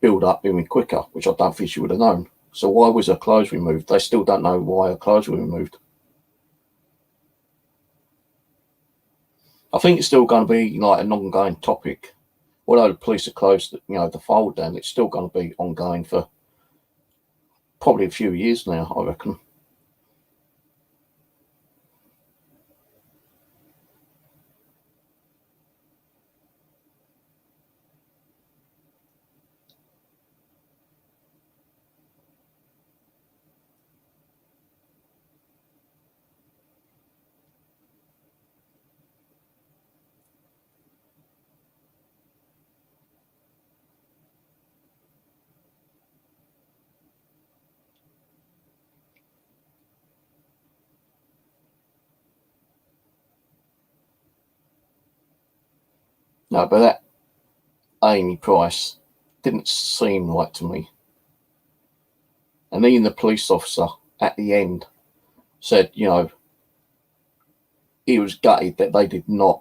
build up even quicker, which I don't think she would have known. So why was her clothes removed? They still don't know why her clothes were removed. I think it's still going to be like an ongoing topic. Although the police are closed, the fold down, it's still going to be ongoing for probably a few years now, I reckon. No, but that Amy Price didn't seem right to me. And even the police officer at the end said, he was gutted that they did not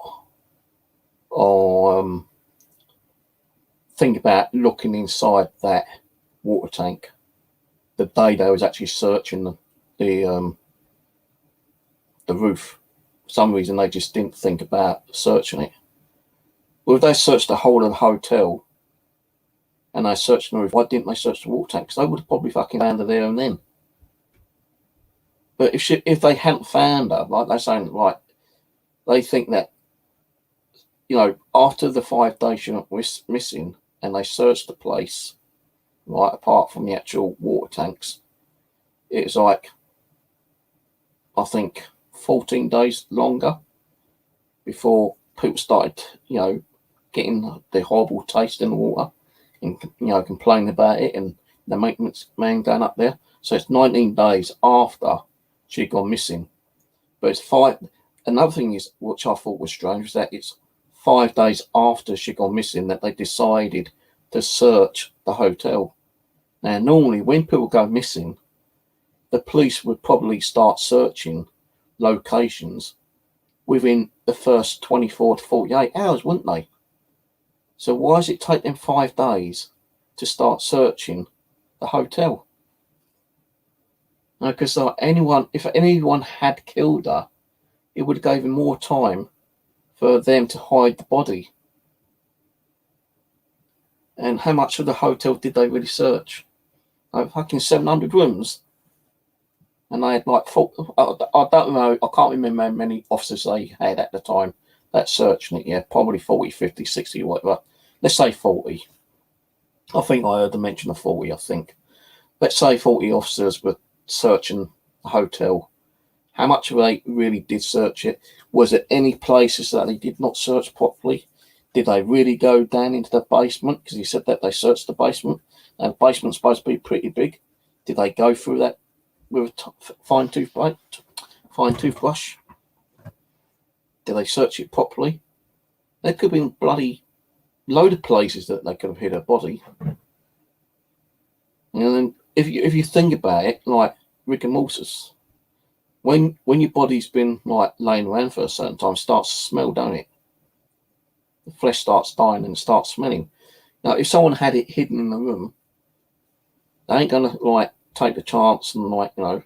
think about looking inside that water tank the day they was actually searching the roof. For some reason, they just didn't think about searching it. Well, if they searched the whole of the hotel and they searched the roof, why didn't they search the water tank? Because they would have probably fucking found her there and then. But if they hadn't found her, like they're saying, right, they think that, after the 5 days she went missing and they searched the place, right, apart from the actual water tanks, it's like, I think, 14 days longer before people started, getting the horrible taste in the water and, complaining about it, and the maintenance man going up there. So it's 19 days after she'd gone missing. But it's 5. Another thing is, which I thought was strange, was that it's 5 days after she'd gone missing that they decided to search the hotel. Now, normally when people go missing, the police would probably start searching locations within the first 24 to 48 hours, wouldn't they? So why does it take them 5 days to start searching the hotel? Because if anyone had killed her, it would have given more time for them to hide the body. And how much of the hotel did they really search? Like fucking 700 rooms. And they had like, I don't know, I can't remember how many officers they had at the time that searching it. Yeah, probably 40, 50, 60, whatever. Let's say 40. I think I heard them mention the 40, I think. Let's say 40 officers were searching the hotel. How much of they really did search it? Was there any places that they did not search properly? Did they really go down into the basement? Because he said that they searched the basement. And the basement's supposed to be pretty big. Did they go through that with a fine toothbrush? Did they search it properly? There could have been bloody load of places that they could have hid her body. And then if you think about it, like rigor mortis, when your body's been like laying around for a certain time, it starts to smell, don't it? The flesh starts dying and starts smelling. Now, if someone had it hidden in the room, they ain't gonna like take the chance and like, you know,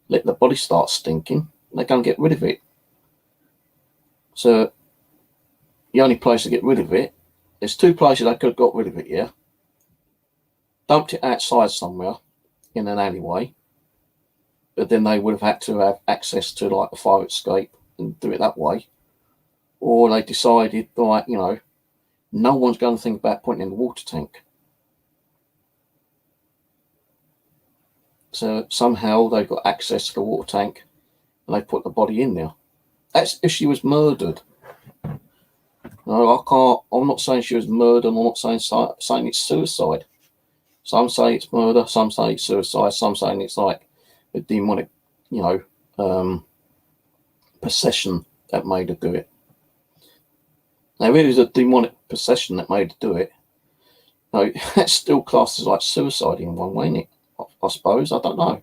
let the body start stinking. They're gonna get rid of it. So the only place to get rid of it, there's two places they could have got rid of it, yeah. Dumped it outside somewhere in an alleyway, but then they would have had to have access to like a fire escape and do it that way. Or they decided, like, you know, no one's going to think about putting in the water tank. So somehow they got access to the water tank and they put the body in there. That's if she was murdered. No, I'm not saying she was murdered. I'm not saying it's suicide. Some say it's murder. Some say it's suicide. Some saying it's like a demonic, you know, possession that made her do it. Now, if it was a demonic possession that made her do it, no, that's still classed as like suicide in one way, isn't it? I suppose. I don't know.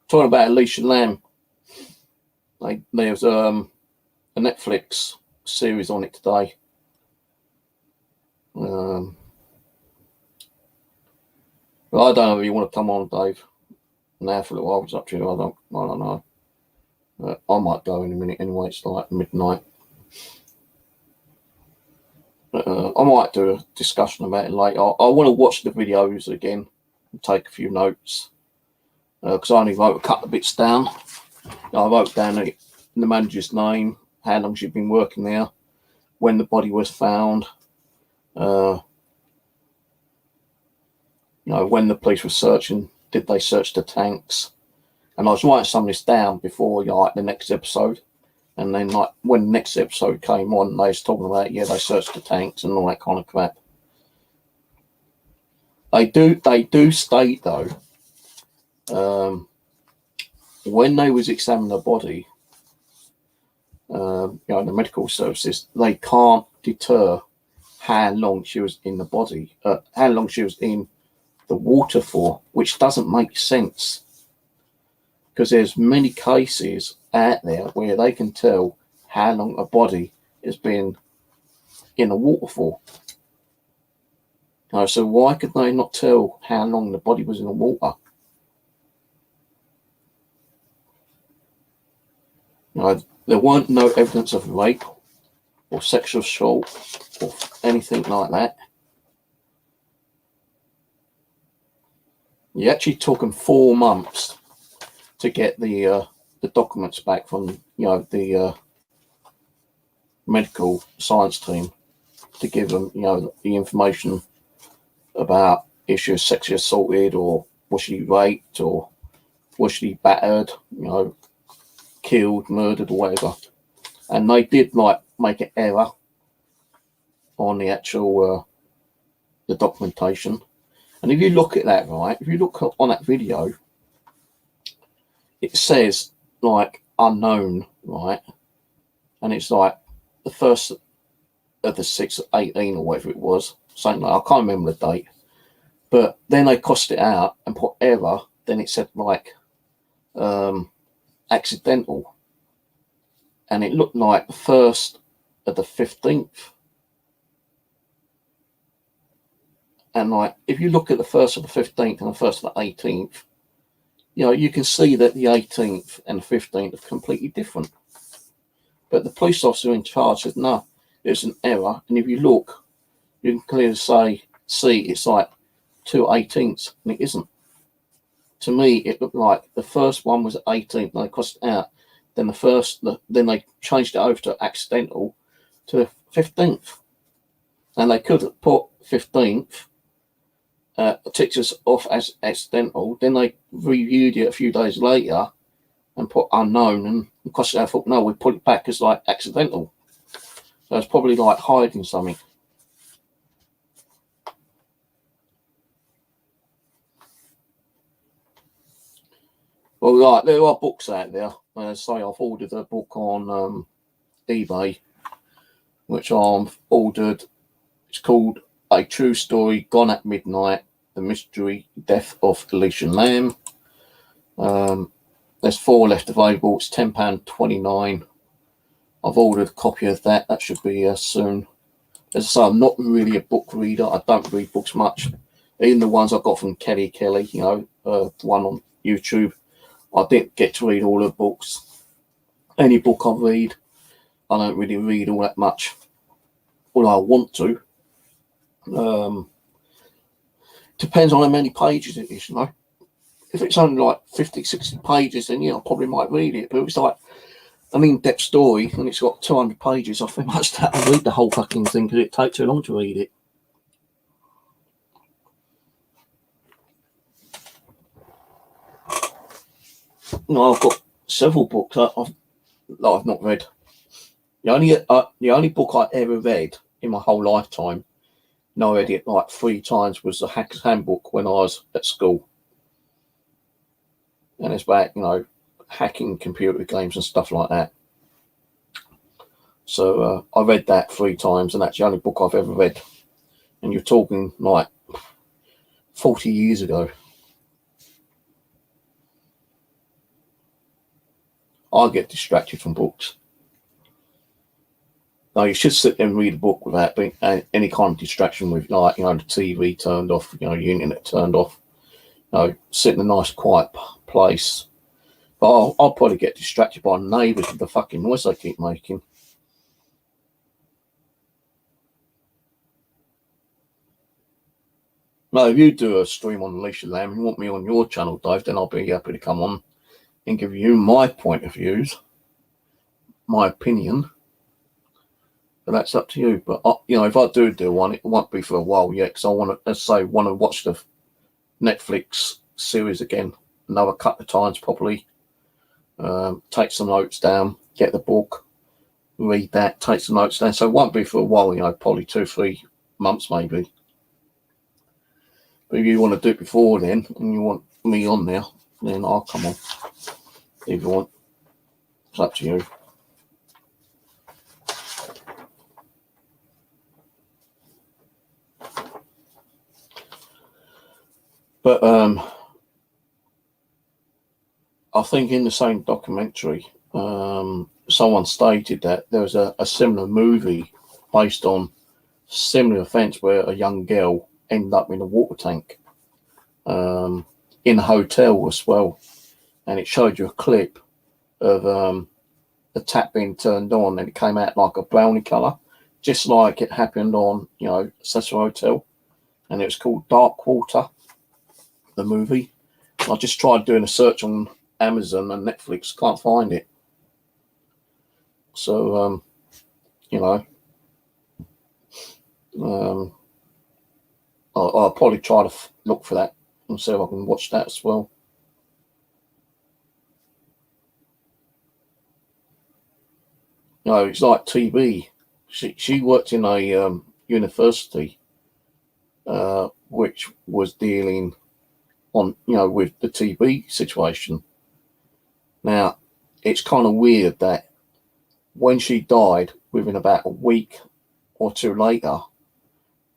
Talking about Elisa Lam, there's a NetFlix series on it today. Well, I don't know if you want to come on, Dave. Now for a little while, it's up to you. I don't know. I might go in a minute anyway. It's like midnight. I might do a discussion about it later. I want to watch the videos again and take a few notes because I only wrote a couple of bits down. I wrote down the manager's name, how long she'd been working there, when the body was found, you know, when the police were searching, did they search the tanks? And I was writing some of this down before, like, the next episode. And then, like, when the next episode came on, they was talking about, yeah, they searched the tanks and all that kind of crap. They do state, though, when they was examining the body, you know, the medical services, they can't deter how long she was in the body, how long she was in the water for, which doesn't make sense. Because there's many cases out there where they can tell how long a body has been in the water for. So why could they not tell how long the body was in the water? There weren't no evidence of rape or sexual assault or anything like that. You actually took them 4 months to get the documents back from, you know, the medical science team to give them, you know, the information about if she was sexually assaulted or was she raped or was she battered, you know, killed, murdered or whatever. And they did like make an error on the actual the documentation. And if you look at that, right, if you look on that video, it says like unknown, right? And it's like the first of the 6th, 18 or whatever it was. Something like, I can't remember the date. But then they crossed it out and put error. Then it said like accidental. And it looked like the 1st of the 15th. And like, if you look at the 1st of the 15th and the 1st of the 18th, you know, you can see that the 18th and the 15th are completely different. But the police officer in charge said, no, it's an error. And if you look, you can clearly see it's like 2 18ths, and it isn't. To me, it looked like the first one was 18th, and they crossed it out. Then then they changed it over to accidental to the 15th. And they could have put 15th, ticked us off as accidental. Then they reviewed it a few days later and put unknown and crossed it out. Thought, no, we put it back as like accidental. So it's probably like hiding something. Well, right, there are books out there. Say I've ordered a book on eBay, which I've ordered. It's called A True Story Gone at Midnight, The Mystery Death of Elisa Lam. There's 4 left available. It's £10.29. I've ordered a copy of that. That should be soon. As I say, I'm not really a book reader. I don't read books much. Even the ones I got from Kelly, you know, one on YouTube. I didn't get to read all the books. Any book I read, I don't really read all that much. Although I want to. Depends on how many pages it is, you know. If it's only like 50, 60 pages, then yeah, I probably might read it. But if it's like an in-depth story and it's got 200 pages, I think I must have to read the whole fucking thing because it takes too long to read it. You know, I've got several books that I've not read. The only book I ever read in my whole lifetime, and I read it like 3 times, was the Hacker's Handbook when I was at school. And it's about, you know, hacking computer games and stuff like that. So I read that 3 times, and that's the only book I've ever read. And you're talking like 40 years ago. I get distracted from books. Now, you should sit there and read a book without being any kind of distraction with, like, you know, the TV turned off, you know, the internet turned off. You know, sit in a nice quiet place. But I'll probably get distracted by neighbours with the fucking noise they keep making. Now, if you do a stream on Elisa Lam and you want me on your channel, Dave, then I'll be happy to come on and give you my point of views, my opinion. But that's up to you. But you know, if I do one, it won't be for a while yet, because I want to watch the NetFlix series again another couple of times, probably. Take some notes down, get the book, read that, take some notes down. So it won't be for a while, you know, probably 2-3 months maybe. But if you want to do it before then, and you want me on there, then I'll come on. If you want, it's up to you. But I think in the same documentary, someone stated that there was a similar movie based on similar events where a young girl ended up in a water tank in a hotel as well. And it showed you a clip of the tap being turned on, and it came out like a brownie colour, just like it happened on, you know, Cecil Hotel. And it was called Dark Water, the movie. I just tried doing a search on Amazon and Netflix, can't find it. So, you know, I'll probably try to look for that and see if I can watch that as well. You know, it's like TV. She worked in a university which was dealing on, you know, with the TB situation. Now, it's kind of weird that when she died, within about a week or two later,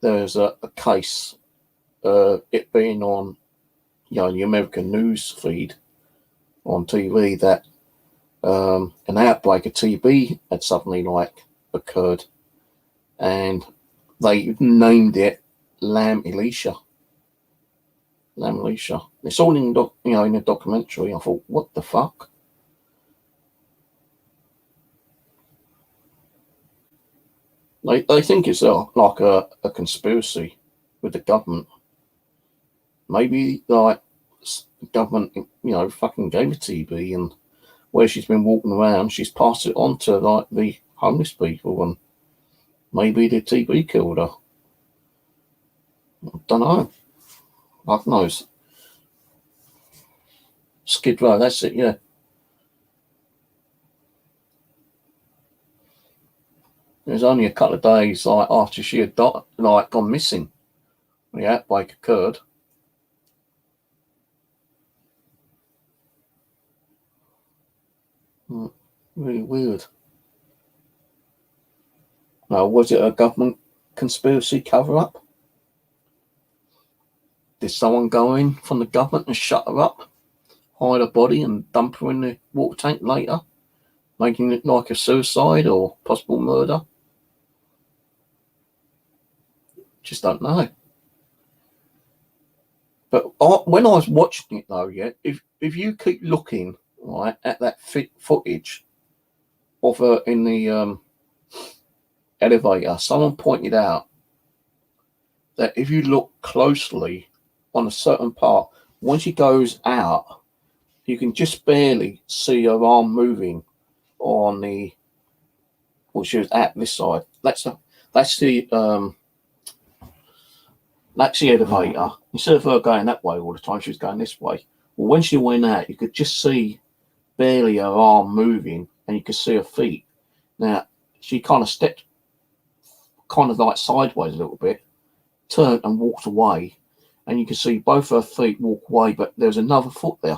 there's a case, it being on, the American news feed on TV, that an outbreak of TB had suddenly occurred, and they named it Lam Elisa. Lam Elisa. It's all in in a documentary. I thought, what the fuck? They think it's like a conspiracy with the government. Maybe the government, fucking gave her TB, and where she's been walking around, she's passed it on to the homeless people, and maybe the TB killed her. I don't know. God knows. Skid Row, that's it, yeah. It was only a couple of days after she had gone missing when the outbreak occurred. Really weird. Now, was it a government conspiracy cover-up? Did someone go in from the government and shut her up, hide her body, and dump her in the water tank later, making it like a suicide or possible murder? Just don't know. But when I was watching it, though, yeah, if you keep looking at that footage of her in the elevator, someone pointed out that if you look closely on a certain part, when she goes out, you can just barely see her arm moving on the. Well, she was at this side. That's the elevator. Instead of her going that way all the time, she was going this way. Well, when she went out, you could just see barely her arm moving, and you could see her feet. Now, she kind of stepped sideways a little bit, turned and walked away, and you could see both her feet walk away, but there's another foot there,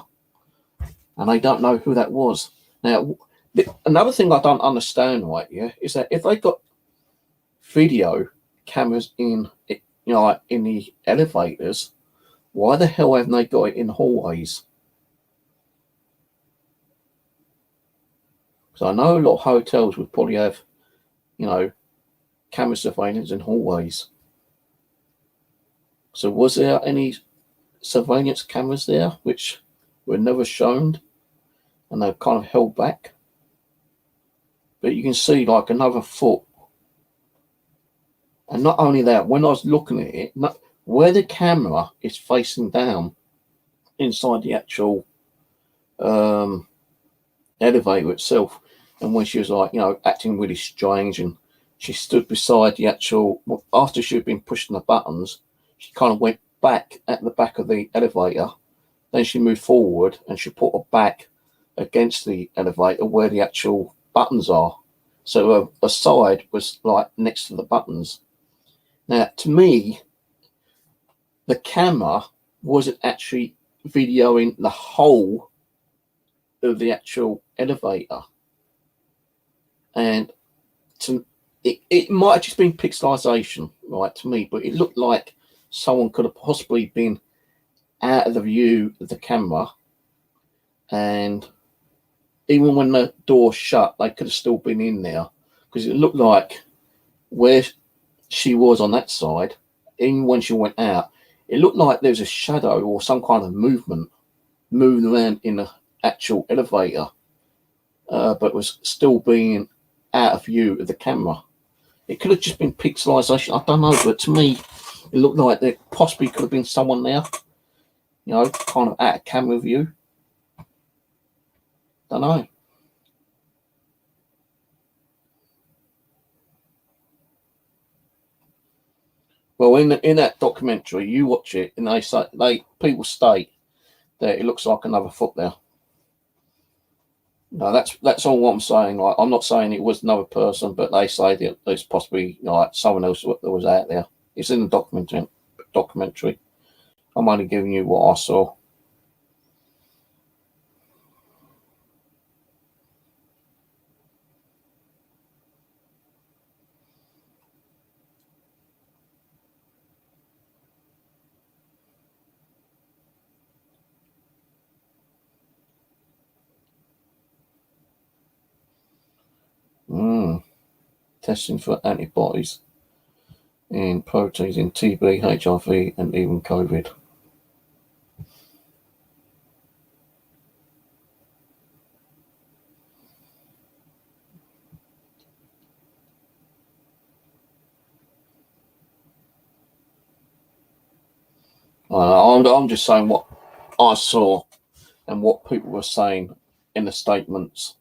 and they don't know who that was. Now, another thing I don't understand, is that if they got video cameras in the elevators, why the hell haven't they got it in the hallways? Because I know a lot of hotels would probably have, camera surveillance in hallways. So was there any surveillance cameras there which were never shown, and they're kind of held back? But you can see another foot. And not only that, when I was looking at it, where the camera is facing down inside the actual elevator itself, and when she was acting really strange, and she stood beside the actual, after she had been pushing the buttons, she kind of went back at the back of the elevator, then she moved forward and she put her back against the elevator where the actual buttons are, so her side was next to the buttons. Now, to me, the camera wasn't actually videoing the whole of the actual elevator, and it might have just been pixelization, to me, but it looked like someone could have possibly been out of the view of the camera, and even when the door shut, they could have still been in there, because it looked like where she was on that side, even when she went out, it looked like there was a shadow or some kind of moving around in the actual elevator, but was still being out of view of the camera. It could have just been pixelization, I don't know, but to me, it looked like there possibly could have been someone there, kind of out of camera view. Don't know. Well, in that documentary, you watch it, and people state that it looks like another foot there. No, that's all what I'm saying. I'm not saying it was another person, but they say that it's possibly someone else that was out there. It's in the documentary. I'm only giving you what I saw. testing for antibodies in proteins in TB, HIV, and even COVID. I'm just saying what I saw and what people were saying in the statements,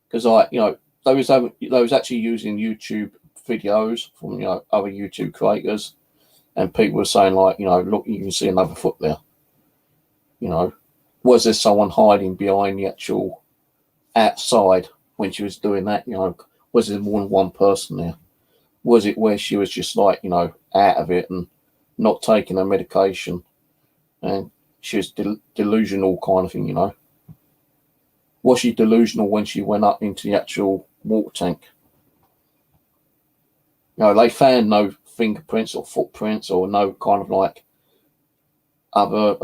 because they was actually using YouTube videos from other YouTube creators, and people were saying like, look, you can see another foot there. Was there someone hiding behind the actual outside when she was doing that? Was there more than one person there? Was it where she was just like, out of it and not taking her medication, and she was delusional kind of thing, Was she delusional when she went up into the actual water tank? They found no fingerprints or footprints or no kind of like other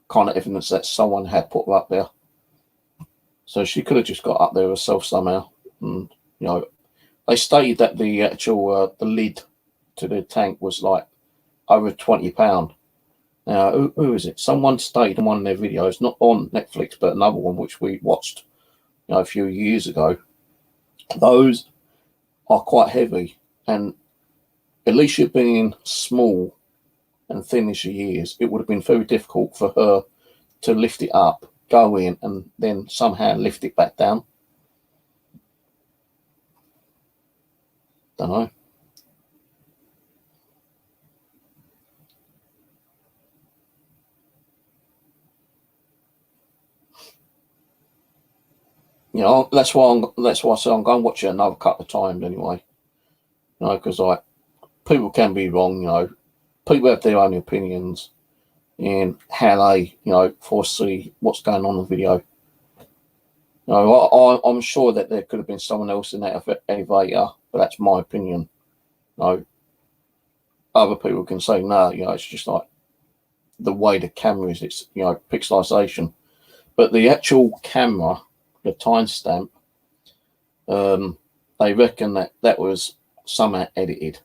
kind of evidence that someone had put her up there. So she could have just got up there herself somehow. And, they stated that the actual the lid to the tank was like over £20. Now, who is it? Someone stated in one of their videos, not on Netflix, but another one which we watched a few years ago. Those are quite heavy, and Elisa being small and thin as she is, it would have been very difficult for her to lift it up, go in, and then somehow lift it back down. Don't know. That's why I say I'm going to watch it another couple of times anyway. Because like people can be wrong. People have their own opinions and how they foresee what's going on in the video. I'm sure that there could have been someone else in that elevator, but that's my opinion. Other people can say no. It's just like the way the camera is. It's pixelization, but the actual camera, the timestamp, they reckon that was somehow edited.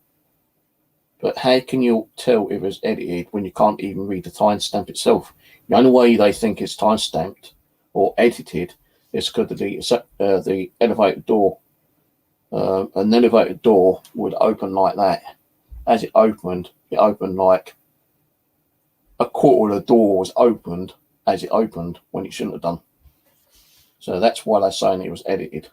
But how can you tell if it's edited when you can't even read the timestamp itself? The only way they think it's timestamped or edited is because of the elevator door. An elevator door would open like that. As it opened like a quarter of the door was opened as it opened when it shouldn't have done. So that's why they're saying it was edited.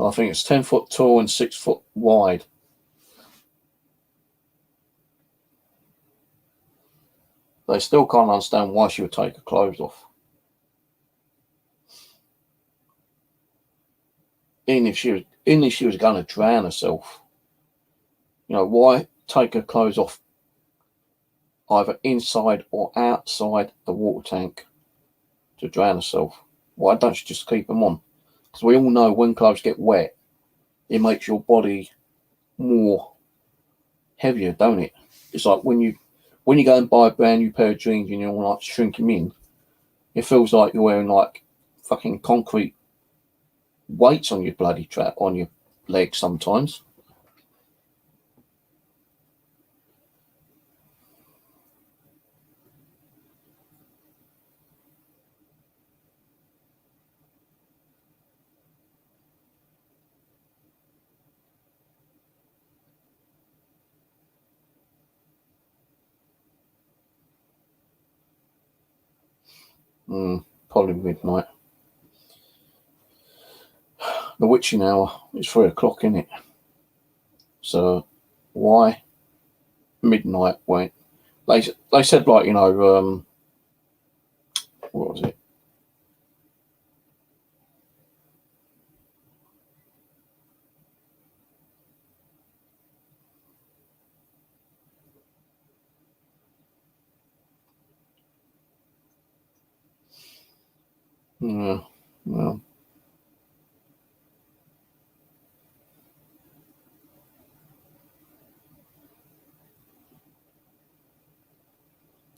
I think it's 10 foot tall and 6 foot wide. They still can't understand why she would take her clothes off. Even if she was going to drown herself, why take her clothes off either inside or outside the water tank to drown herself? Why don't you just keep them on? Because we all know when clothes get wet, it makes your body more heavier, don't it? It's like when you go and buy a brand new pair of jeans and you're like shrink them in, it feels like you're wearing like fucking concrete weights on your bloody trap on your legs sometimes. Probably midnight. The witching hour is 3 o'clock, isn't it? So why midnight? When they said like what was it? Yeah, well,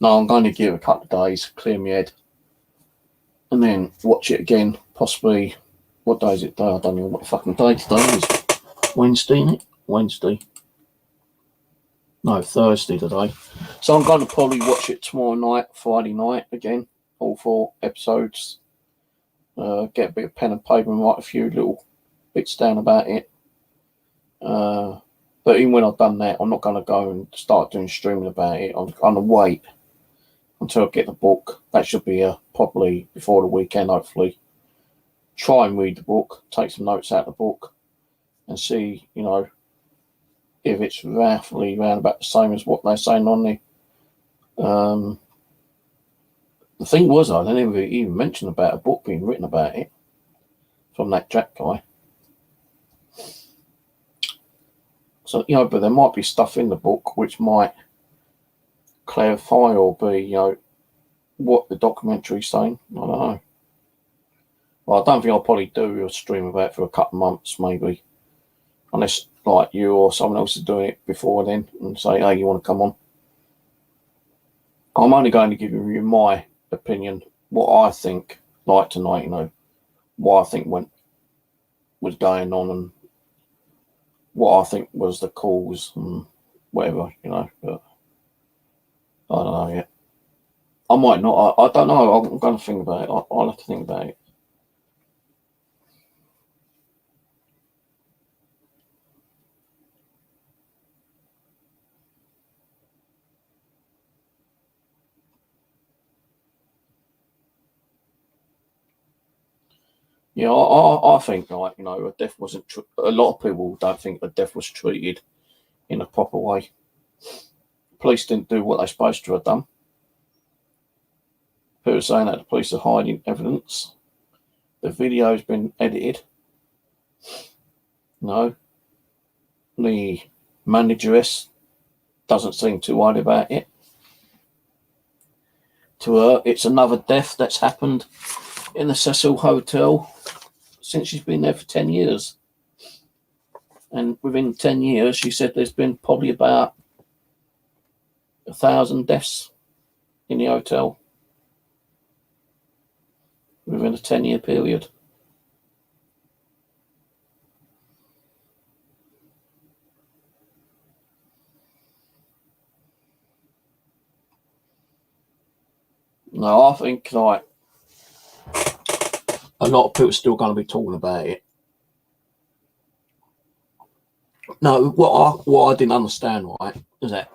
No, I'm going to give it a couple of days, clear my head, and then watch it again. Possibly, what day is it? I don't know what the fucking day today is. Wednesday, isn't it? Wednesday. No, Thursday today. So I'm going to probably watch it tomorrow night, Friday night again, all 4 episodes. Get a bit of pen and paper and write a few little bits down about it. But even when I've done that, I'm not going to go and start doing streaming about it. I'm going to wait until I get the book. That should be probably before the weekend, hopefully. Try and read the book, take some notes out of the book, and see, if it's roughly around about the same as what they're saying on there. The thing was, I didn't even mention about a book being written about it from that Jack guy. So, but there might be stuff in the book which might clarify or be, what the documentary's saying. I don't know. Well, I don't think I'll probably do a stream about it for a couple of months, maybe. Unless, like, you or someone else is doing it before then and say, hey, you want to come on? I'm only going to give you my opinion, what I think, like tonight, what I think was going on and what I think was the cause and whatever, but I don't know yet. I might not. I don't know. I'm going to think about it. I'll have to think about it. Yeah, I think, a death wasn't. A lot of people don't think a death was treated in a proper way. Police didn't do what they're supposed to have done. People are saying that the police are hiding evidence. The video's been edited. No. The manageress doesn't seem too worried about it. To her, it's another death that's happened in the Cecil Hotel since she's been there for 10 years. And within 10 years, she said there's been probably about 1,000 deaths in the hotel within a 10-year period. No, I think, a lot of people are still going to be talking about it. No, what I didn't understand, right, is that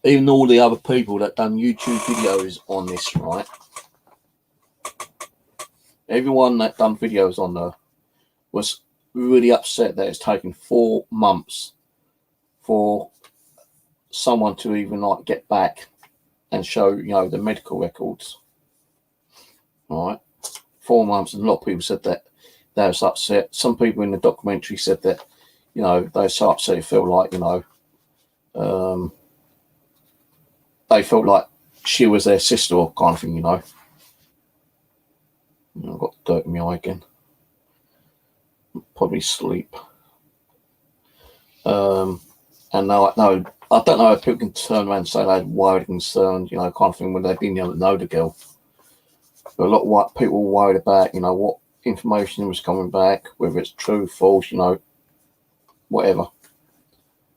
even all the other people that done YouTube videos on this, right, everyone that done videos on there was really upset that it's taken 4 months for someone to even get back and show, the medical records. All right, 4 months, and a lot of people said that they was upset. Some people in the documentary said that, they were so upset, they felt like, they felt like she was their sister or kind of thing, I've got dirt in my eye again. Probably sleep. And no, I don't know if people can turn around and say they're worried, concerned, kind of thing when they didn't even know the girl. But a lot of white people were worried about, what information was coming back, whether it's true, false, whatever.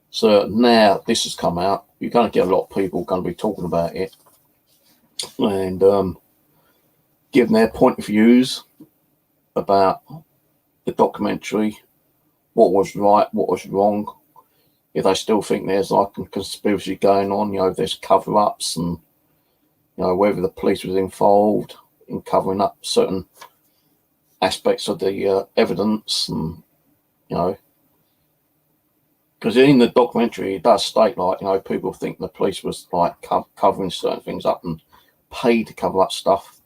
So now this has come out, you're going to get a lot of people going to be talking about it and giving their point of views about the documentary, what was right, what was wrong. If they still think there's a conspiracy going on, there's cover-ups and, whether the police was involved in covering up certain aspects of the evidence and, because in the documentary it does state people think the police was covering certain things up and paid to cover up stuff,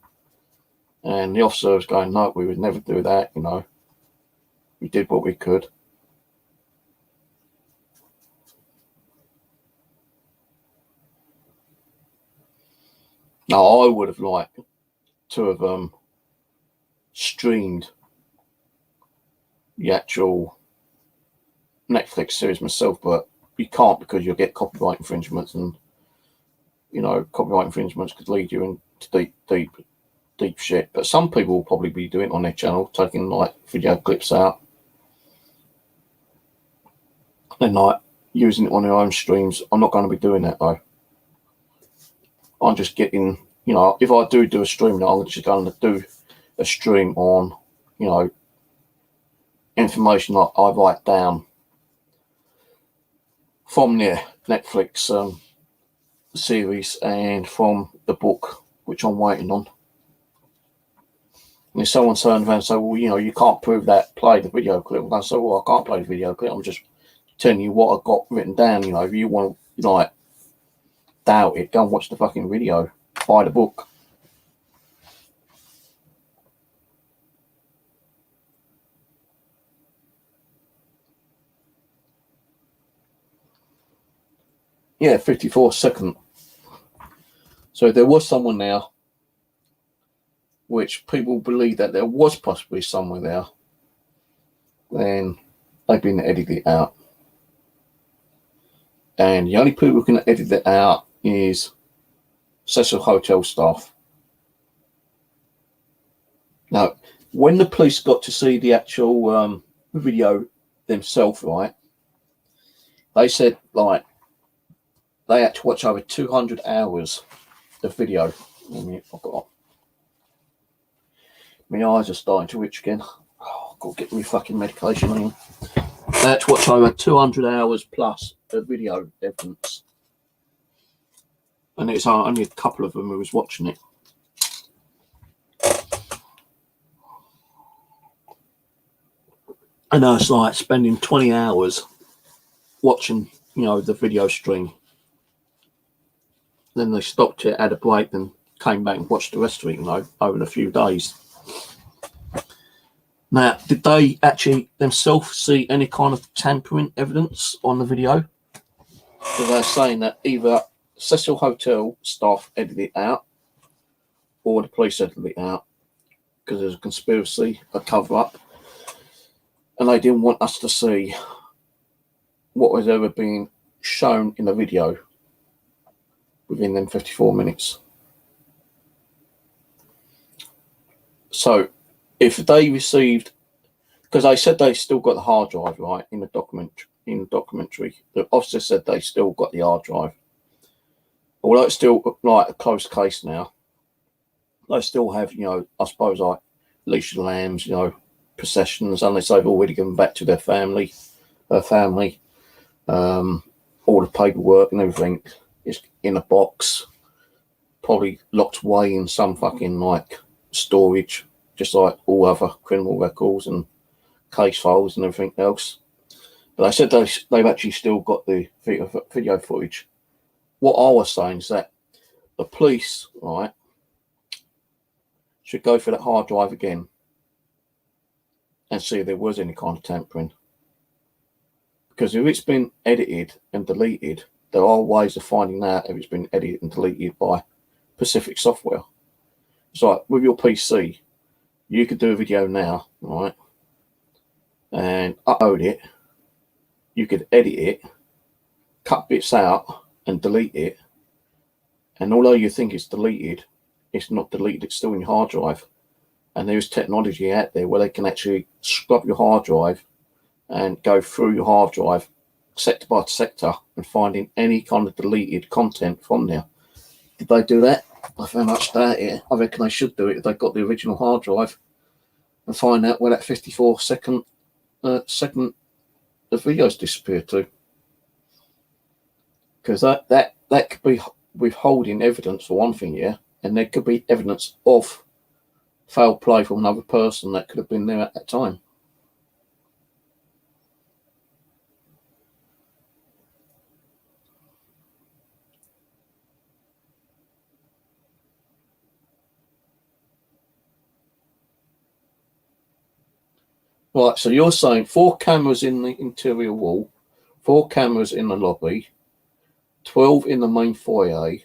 and the officer was going, no, we would never do that. We did what we could. Now I would have liked to have streamed the actual Netflix series myself, but you can't because you'll get copyright infringements and you know, copyright infringements could lead you into deep shit. But some people will probably be doing it on their channel, taking like video clips out and like using it on their own streams. I'm not going to be doing that though. I'm just getting, you know, if I do a stream, I'm just going to do a stream on, you know, information that I write down from the NetFlix series and from the book, which I'm waiting on. And if someone turns around and say, well, you know, you can't prove that, play the video clip. I say, well, I can't play the video clip. I'm just telling you what I've got written down. You know, if you want to, like, doubt it, go and watch the fucking video. Buy the book. Yeah, 54-second. So there was someone there, which people believe that there was possibly someone there, then they've been edited out. And the only people who can edit it out is Cecil hotel staff. Now, when the police got to see the actual video themselves, right, they said, like, they had to watch over 200 hours of video. I've got my eyes are starting to itch again. Oh, I've got to get me fucking medication on. They had to watch over 200 hours plus of video evidence. And it's only a couple of them who was watching it. And it's like spending 20 hours watching, you know, the video stream. Then they stopped it, had a break, then came back and watched the rest of it, you know, over a few days. Now, did they actually themselves see any kind of tampering evidence on the video? So they're saying that either Cecil Hotel staff edited it out or the police edited it out because there's a conspiracy, a cover-up, and they didn't want us to see what was ever being shown in the video within them 54 minutes. So if they received, because they said they still got the hard drive, right, in the documentary, the officer said they still got the hard drive. Although it's still like a close case now, they still have, you know, I suppose like Elisa Lam's, you know, possessions, unless they've already given back to their family, her family, all the paperwork and everything is in a box, probably locked away in some fucking like storage, just like all other criminal records and case files and everything else. But they said they've actually still got the video footage. What I was saying is that the police, right, should go for that hard drive again and see if there was any kind of tampering. Because if it's been edited and deleted, there are ways of finding out if it's been edited and deleted by Pacific software. So like with your PC, you could do a video now, right, and upload it. You could edit it, cut bits out and delete it. And although you think it's deleted, it's not deleted, it's still in your hard drive. And there's technology out there where they can actually scrub your hard drive and go through your hard drive sector by sector and finding any kind of deleted content from there. Did they do that? I very much doubt it. I reckon they should do it if they got the original hard drive and find out where that 54-second segment of videos disappeared to. Because that could be withholding evidence for one thing, yeah, and there could be evidence of foul play from another person that could have been there at that time. Right, so you're saying 4 cameras in the interior wall, 4 cameras in the lobby, 12 in the main foyer,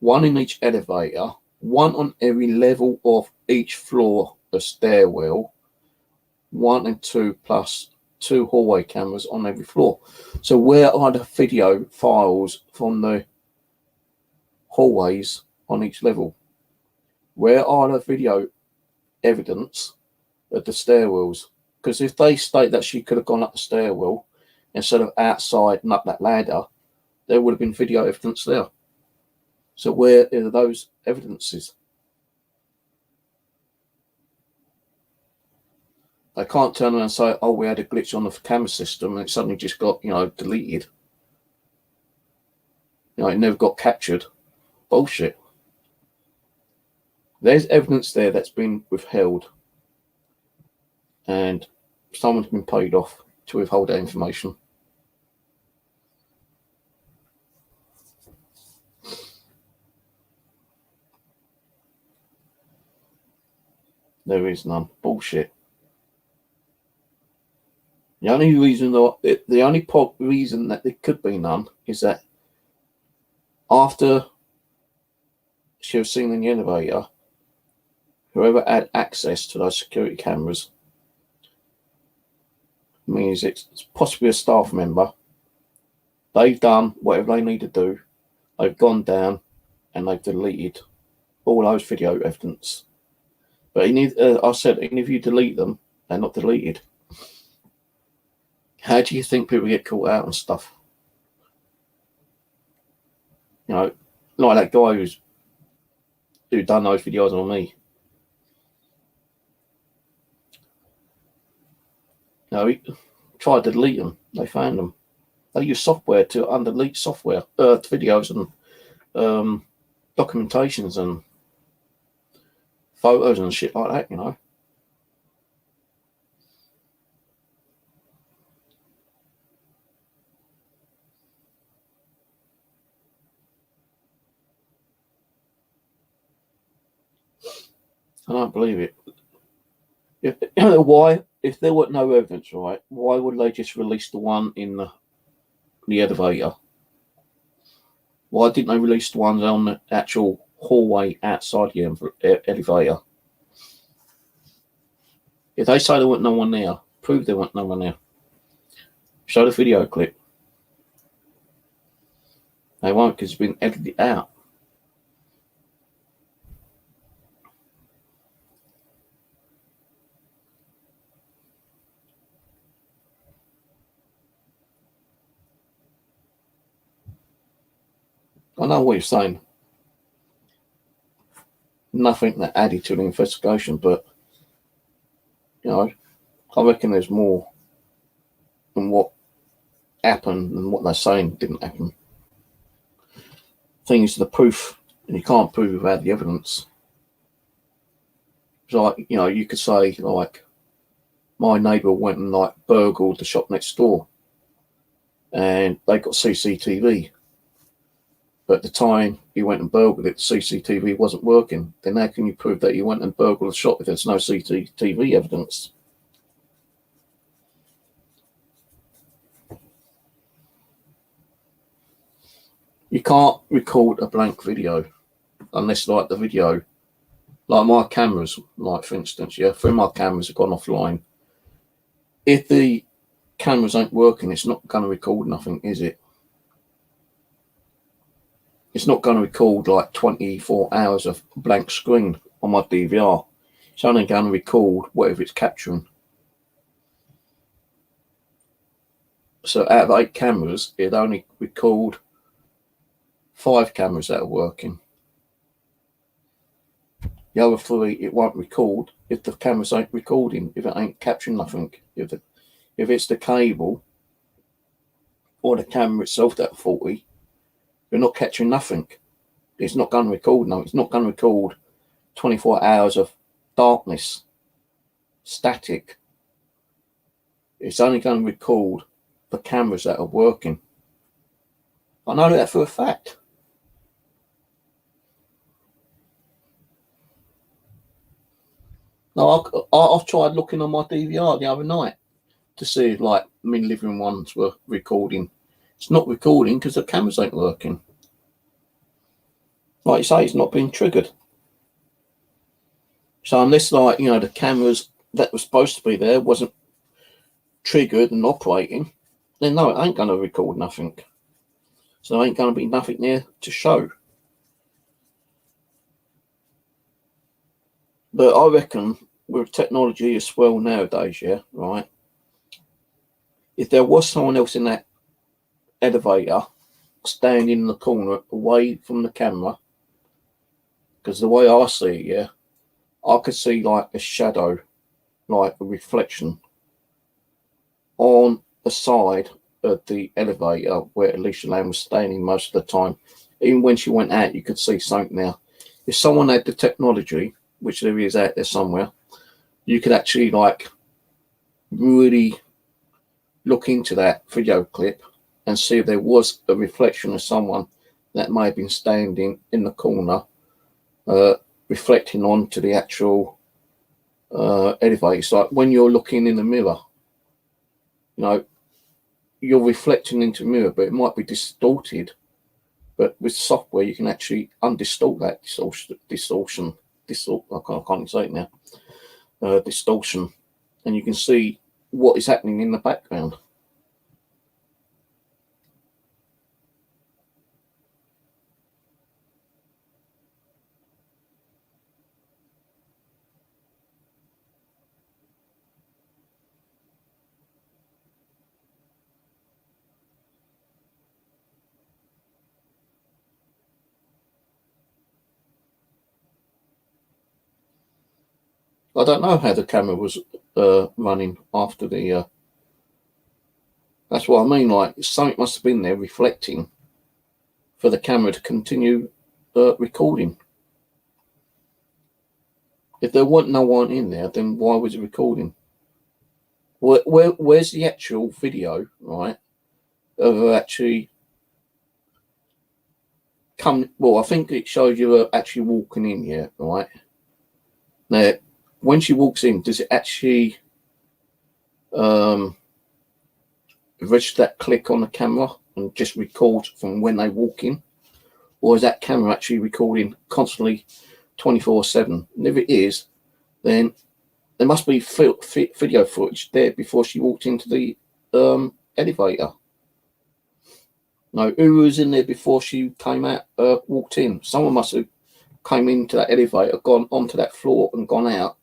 1 in each elevator, 1 on every level of each floor, a stairwell, 1 and 2 plus 2 hallway cameras on every floor. So where are the video files from the hallways on each level. Where are the video evidence of the stairwells? Because if they state that she could have gone up the stairwell instead of outside and up that ladder, there would have been video evidence there. So where are those evidences? They can't turn around and say, oh, we had a glitch on the camera system and it suddenly just got, deleted. It never got captured. Bullshit. There's evidence there that's been withheld. And someone's been paid off to withhold that information. There is none. Bullshit. The only reason that there could be none is that after she was seen in the elevator, whoever had access to those security cameras means it's possibly a staff member. They've done whatever they need to do. They've gone down and they've deleted all those video evidence. But I said, even if you delete them, they're not deleted. How do you think people get caught out and stuff? Like that guy who done those videos on me. He tried to delete them. They found them. They use software to undelete software, videos and documentations and photos and shit like that, I don't believe it. If there were no evidence, right, why would they just release the one in the elevator? Why didn't they release the ones on the actual hallway outside the elevator? If they say there wasn't no one there, prove there wasn't no one there. Show the video clip. They won't, because it's been edited out. I know what you're saying. Nothing that added to the investigation, but I reckon there's more than what happened and what they're saying didn't happen. Thing is, the proof, and you can't prove without the evidence. It's like, you could say, like, my neighbour went and burgled the shop next door, and they got CCTV. But at the time he went and burgled it, the CCTV wasn't working. Then how can you prove that you went and burgled the shop if there's no CCTV evidence? You can't record a blank video unless, the video, my cameras, for instance, three of my cameras have gone offline. If the cameras ain't working, it's not going to record nothing, is it? It's not going to record 24 hours of blank screen on my DVR. It's only going to record whatever it's capturing. So out of 8 cameras, it'd only record 5 cameras that are working. The other 3, it won't record if the cameras ain't recording, if it ain't capturing nothing. If it's the cable or the camera itself that's faulty, you're not catching nothing. It's not going to record. No, it's not going to record 24 hours of darkness, static. It's only going to record the cameras that are working. I know that for a fact. No, I've tried looking on my DVR the other night to see if my living ones were recording. It's not recording because the cameras ain't working. Like you say, it's not being triggered. So unless the cameras that were supposed to be there wasn't triggered and operating, then no, it ain't going to record nothing. So there ain't going to be nothing there to show. But I reckon with technology as well nowadays, yeah, right. If there was someone else in that elevator standing in the corner away from the camera, because the way I see it, yeah, I could see like a shadow, like a reflection on the side of the elevator where Elisa Lam was standing most of the time. Even when she went out, you could see something there. If someone had the technology, which there is out there somewhere, you could actually like really look into that video clip and see if there was a reflection of someone that may have been standing in the corner, reflecting onto the actual elevator. It's like when you're looking in the mirror, you know, you're reflecting into a mirror, but it might be distorted. But with software, you can actually undistort that distortion. I can't even say it now. Distortion, and you can see what is happening in the background. I don't know how the camera was running after the. That's what I mean. Like something must have been there reflecting for the camera to continue recording. If there weren't no one in there, then why was it recording? Where's the actual video, right? Of actually come. Well, I think it shows you her actually walking in here, right? Now, when she walks in, does it actually register that click on the camera and just record from when they walk in? Or is that camera actually recording constantly 24/7? And if it is, then there must be video footage there before she walked into the elevator. No, who was in there before she came out, walked in? Someone must have came into that elevator, gone onto that floor and gone out.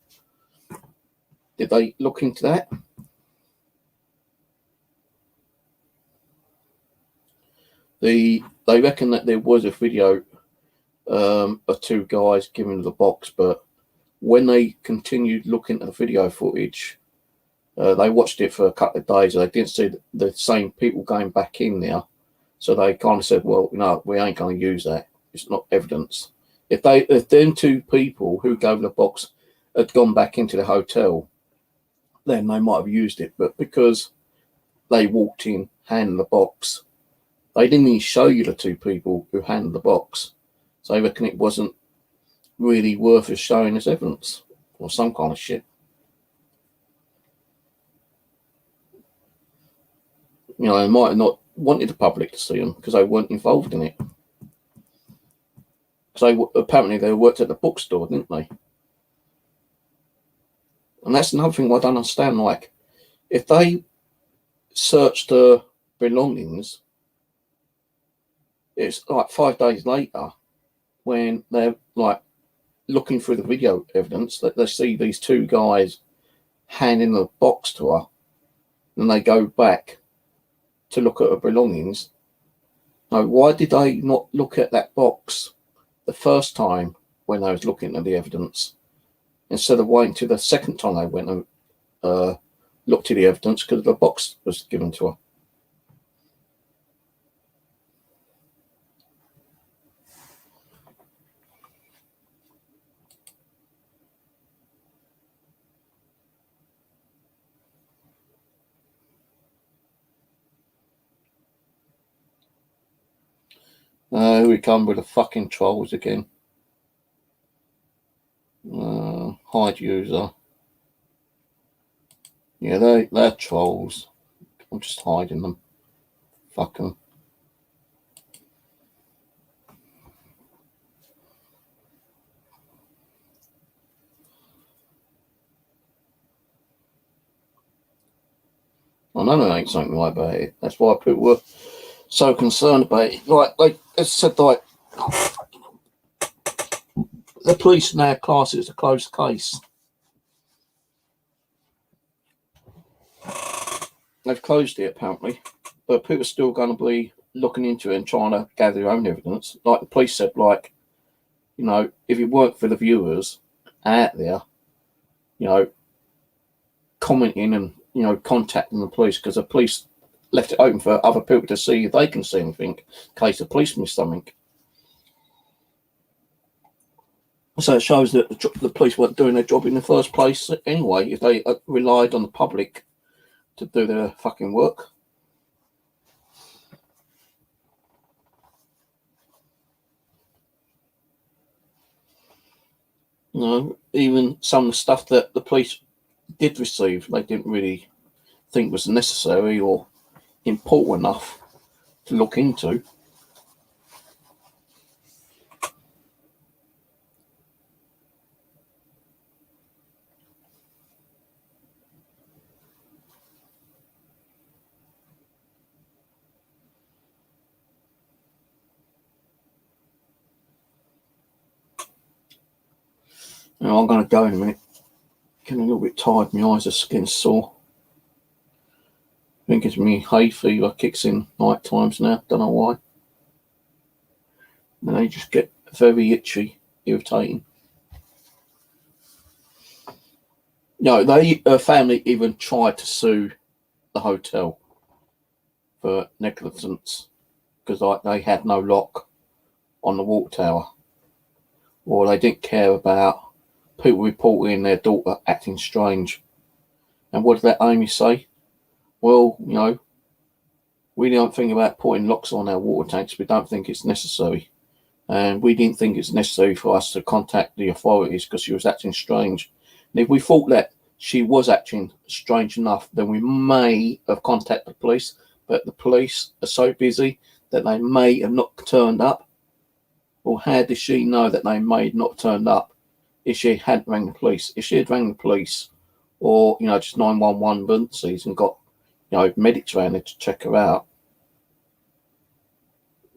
Did they look into that? They reckon that there was a video of two guys giving the box, but when they continued looking at the video footage, they watched it for a couple of days. They didn't see the same people going back in there, so they kind of said, "Well, no, we ain't going to use that. It's not evidence." If them two people who gave the box had gone back into the hotel, then they might have used it. But because they walked in, handed the box, they didn't even show you the two people who handed the box. So I reckon it wasn't really worth us showing as evidence or some kind of shit. You know, they might have not wanted the public to see them because they weren't involved in it. So apparently they worked at the bookstore, didn't they? And that's another thing I don't understand. Like, if they searched the belongings, it's like 5 days later when they're like looking through the video evidence that they see these two guys handing the box to her, and they go back to look at her belongings. Now, why did they not look at that box the first time when they was looking at the evidence, instead of waiting till the second time they went and looked at the evidence because the box was given to her? Here we come with the fucking trolls again. Hide user. Yeah, they're trolls. I'm just hiding them. Fuck them. I know there ain't something right about it. That's why people were so concerned about it. Like they said, like The police now class it as a closed case. They've closed it apparently, but people are still going to be looking into it and trying to gather their own evidence. Like the police said, like, you know, if it weren't for the viewers out there, you know, commenting and, you know, contacting the police, because the police left it open for other people to see if they can see anything in case the police miss something. So it shows that the police weren't doing their job in the first place anyway, if they relied on the public to do their fucking work. You know, even some of the stuff that the police did receive, they didn't really think was necessary or important enough to look into. Now, I'm going to go in a minute. Getting a little bit tired, my eyes are getting sore. I think it's me hay fever kicks in night times now, don't know why. And they just get very itchy, irritating. No, they family even tried to sue the hotel for negligence because like they had no lock on the water tower, or they didn't care about people reporting their daughter acting strange. And what did that Amy say? Well, you know, we don't think about putting locks on our water tanks. We don't think it's necessary. And we didn't think it's necessary for us to contact the authorities because she was acting strange. And if we thought that she was acting strange enough, then we may have contacted the police. But the police are so busy that they may have not turned up. Well, how does she know that they may not turned up if she hadn't rang the police? If she had rang the police, or, you know, just 911 emergencies and got, you know, medics around there to check her out,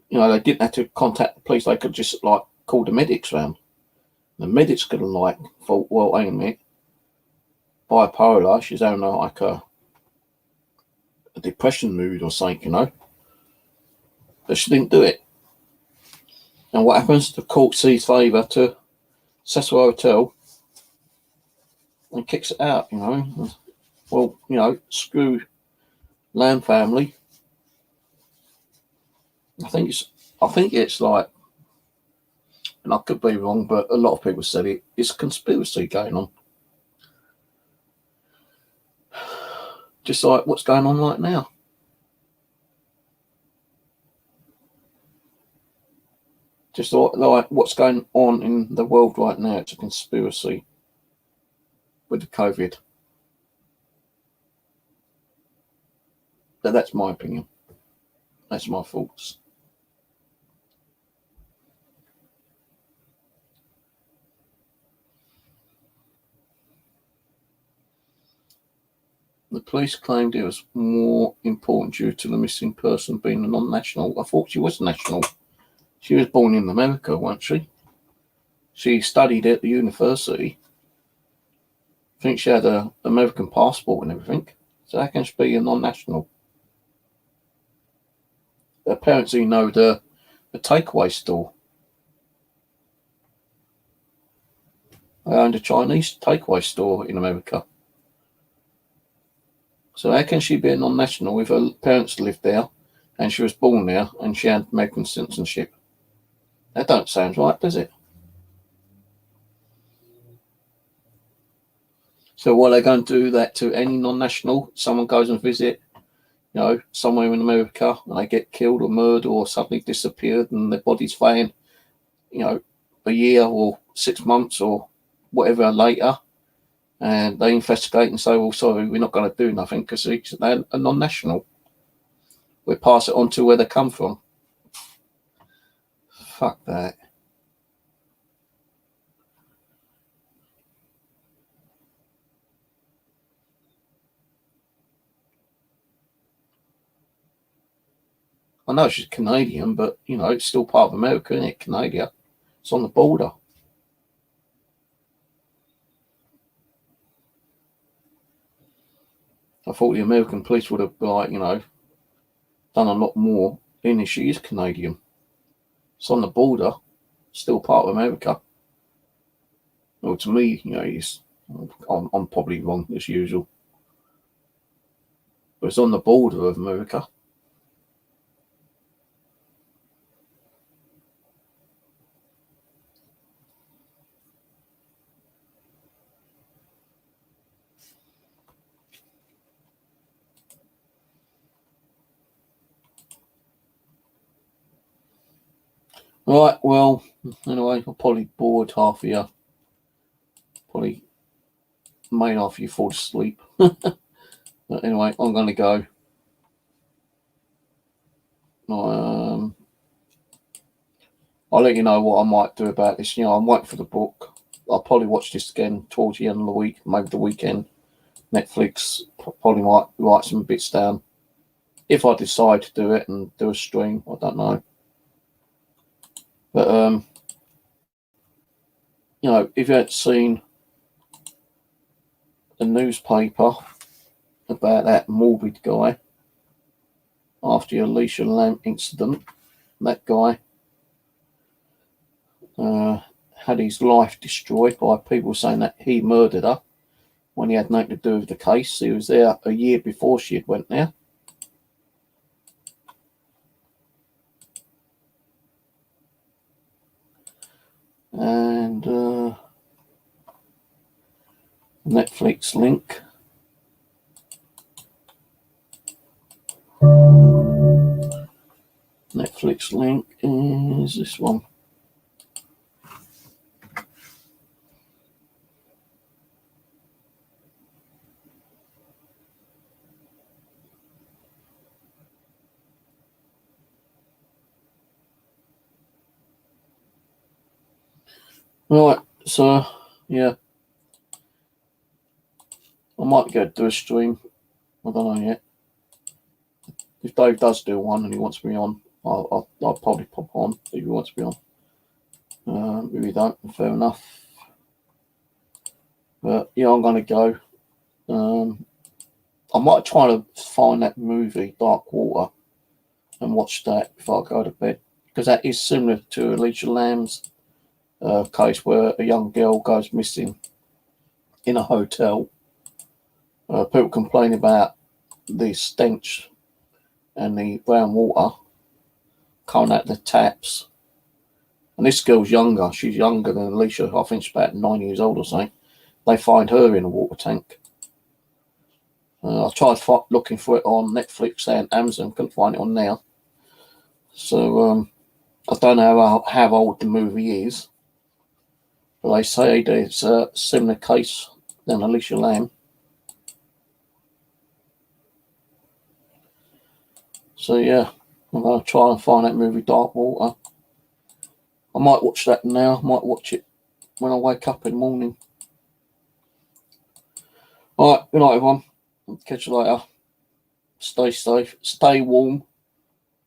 you know, they didn't have to contact the police. They could just, like, call the medics around. The medics could have, like, thought, well, hang a minute, bipolar, she's having, like, a depression mood or something, you know. But she didn't do it. And what happens? The court sees favour to Cecil Hotel and kicks it out, you know. Well, you know, screw Lam family. I think it's like, and I could be wrong, but a lot of people said it's a conspiracy going on. Just like what's going on right now. Just like what's going on in the world right now, it's a conspiracy with the COVID. But that's my opinion. That's my thoughts. The police claimed it was more important due to the missing person being a non-national. I thought she was national. She was born in America, wasn't she? She studied at the university. I think she had an American passport and everything. So how can she be a non-national? Her parents even know the takeaway store. They owned a Chinese takeaway store in America. So how can she be a non-national if her parents lived there and she was born there and she had American citizenship? That don't sound right, does it? So what are they going to do that to any non-national? Someone goes and visit, you know, somewhere in America and they get killed or murdered or suddenly disappeared and their body's found, you know, a year or 6 months or whatever later, and they investigate and say, well, sorry, we're not going to do nothing because they're a non-national. We'll pass it on to where they come from. Fuck that. I know she's Canadian, but, you know, it's still part of America, isn't it? Canada. It's on the border. I thought the American police would have, like, done a lot more. In she is Canadian. It's on the border, still part of America. Well, to me, I'm probably wrong as usual. But it's on the border of America. Right, well, anyway, I probably bored half of you. Probably made half of you fall asleep. But anyway, I'm going to go. I'll let you know what I might do about this. I'm waiting for the book. I'll probably watch this again towards the end of the week, maybe the weekend. Netflix probably might write some bits down. If I decide to do it and do a stream, I don't know. But, if you hadn't seen the newspaper about that morbid guy after the Elisa Lam incident, that guy had his life destroyed by people saying that he murdered her when he had nothing to do with the case. He was there a year before she had went there. And Netflix link. Netflix link is this one. Right, so yeah, I might go do a stream. I don't know yet. If Dave does do one and he wants me on, I'll probably pop on if he wants me on. If he don't, fair enough. But yeah, I'm gonna go. I might try to find that movie Dark Water and watch that before I go to bed, because that is similar to Elisa Lam's case where a young girl goes missing in a hotel. People complain about the stench and the brown water coming out the taps. And this girl's younger. She's younger than Alicia. I think she's about 9 years old or something. They find her in a water tank. I tried looking for it on Netflix and Amazon. Couldn't find it on there. So I don't know how old the movie is. But they say it's a similar case than Elisa Lam. So yeah, I'm going to try and find that movie Dark Water. I might watch that now. I might watch it when I wake up in the morning. All right, good night, everyone. Catch you later. Stay safe. Stay warm.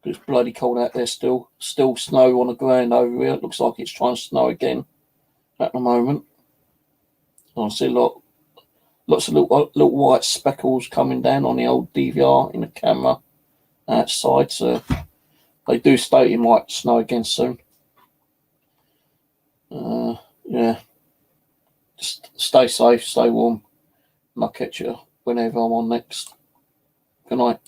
It's bloody cold out there still. Still snow on the ground over here. It looks like it's trying to snow again at the moment. I see lots of little white speckles coming down on the old DVR in the camera outside. So they do state it might snow again soon. Yeah. Just stay safe, stay warm, and I'll catch you whenever I'm on next. Good night.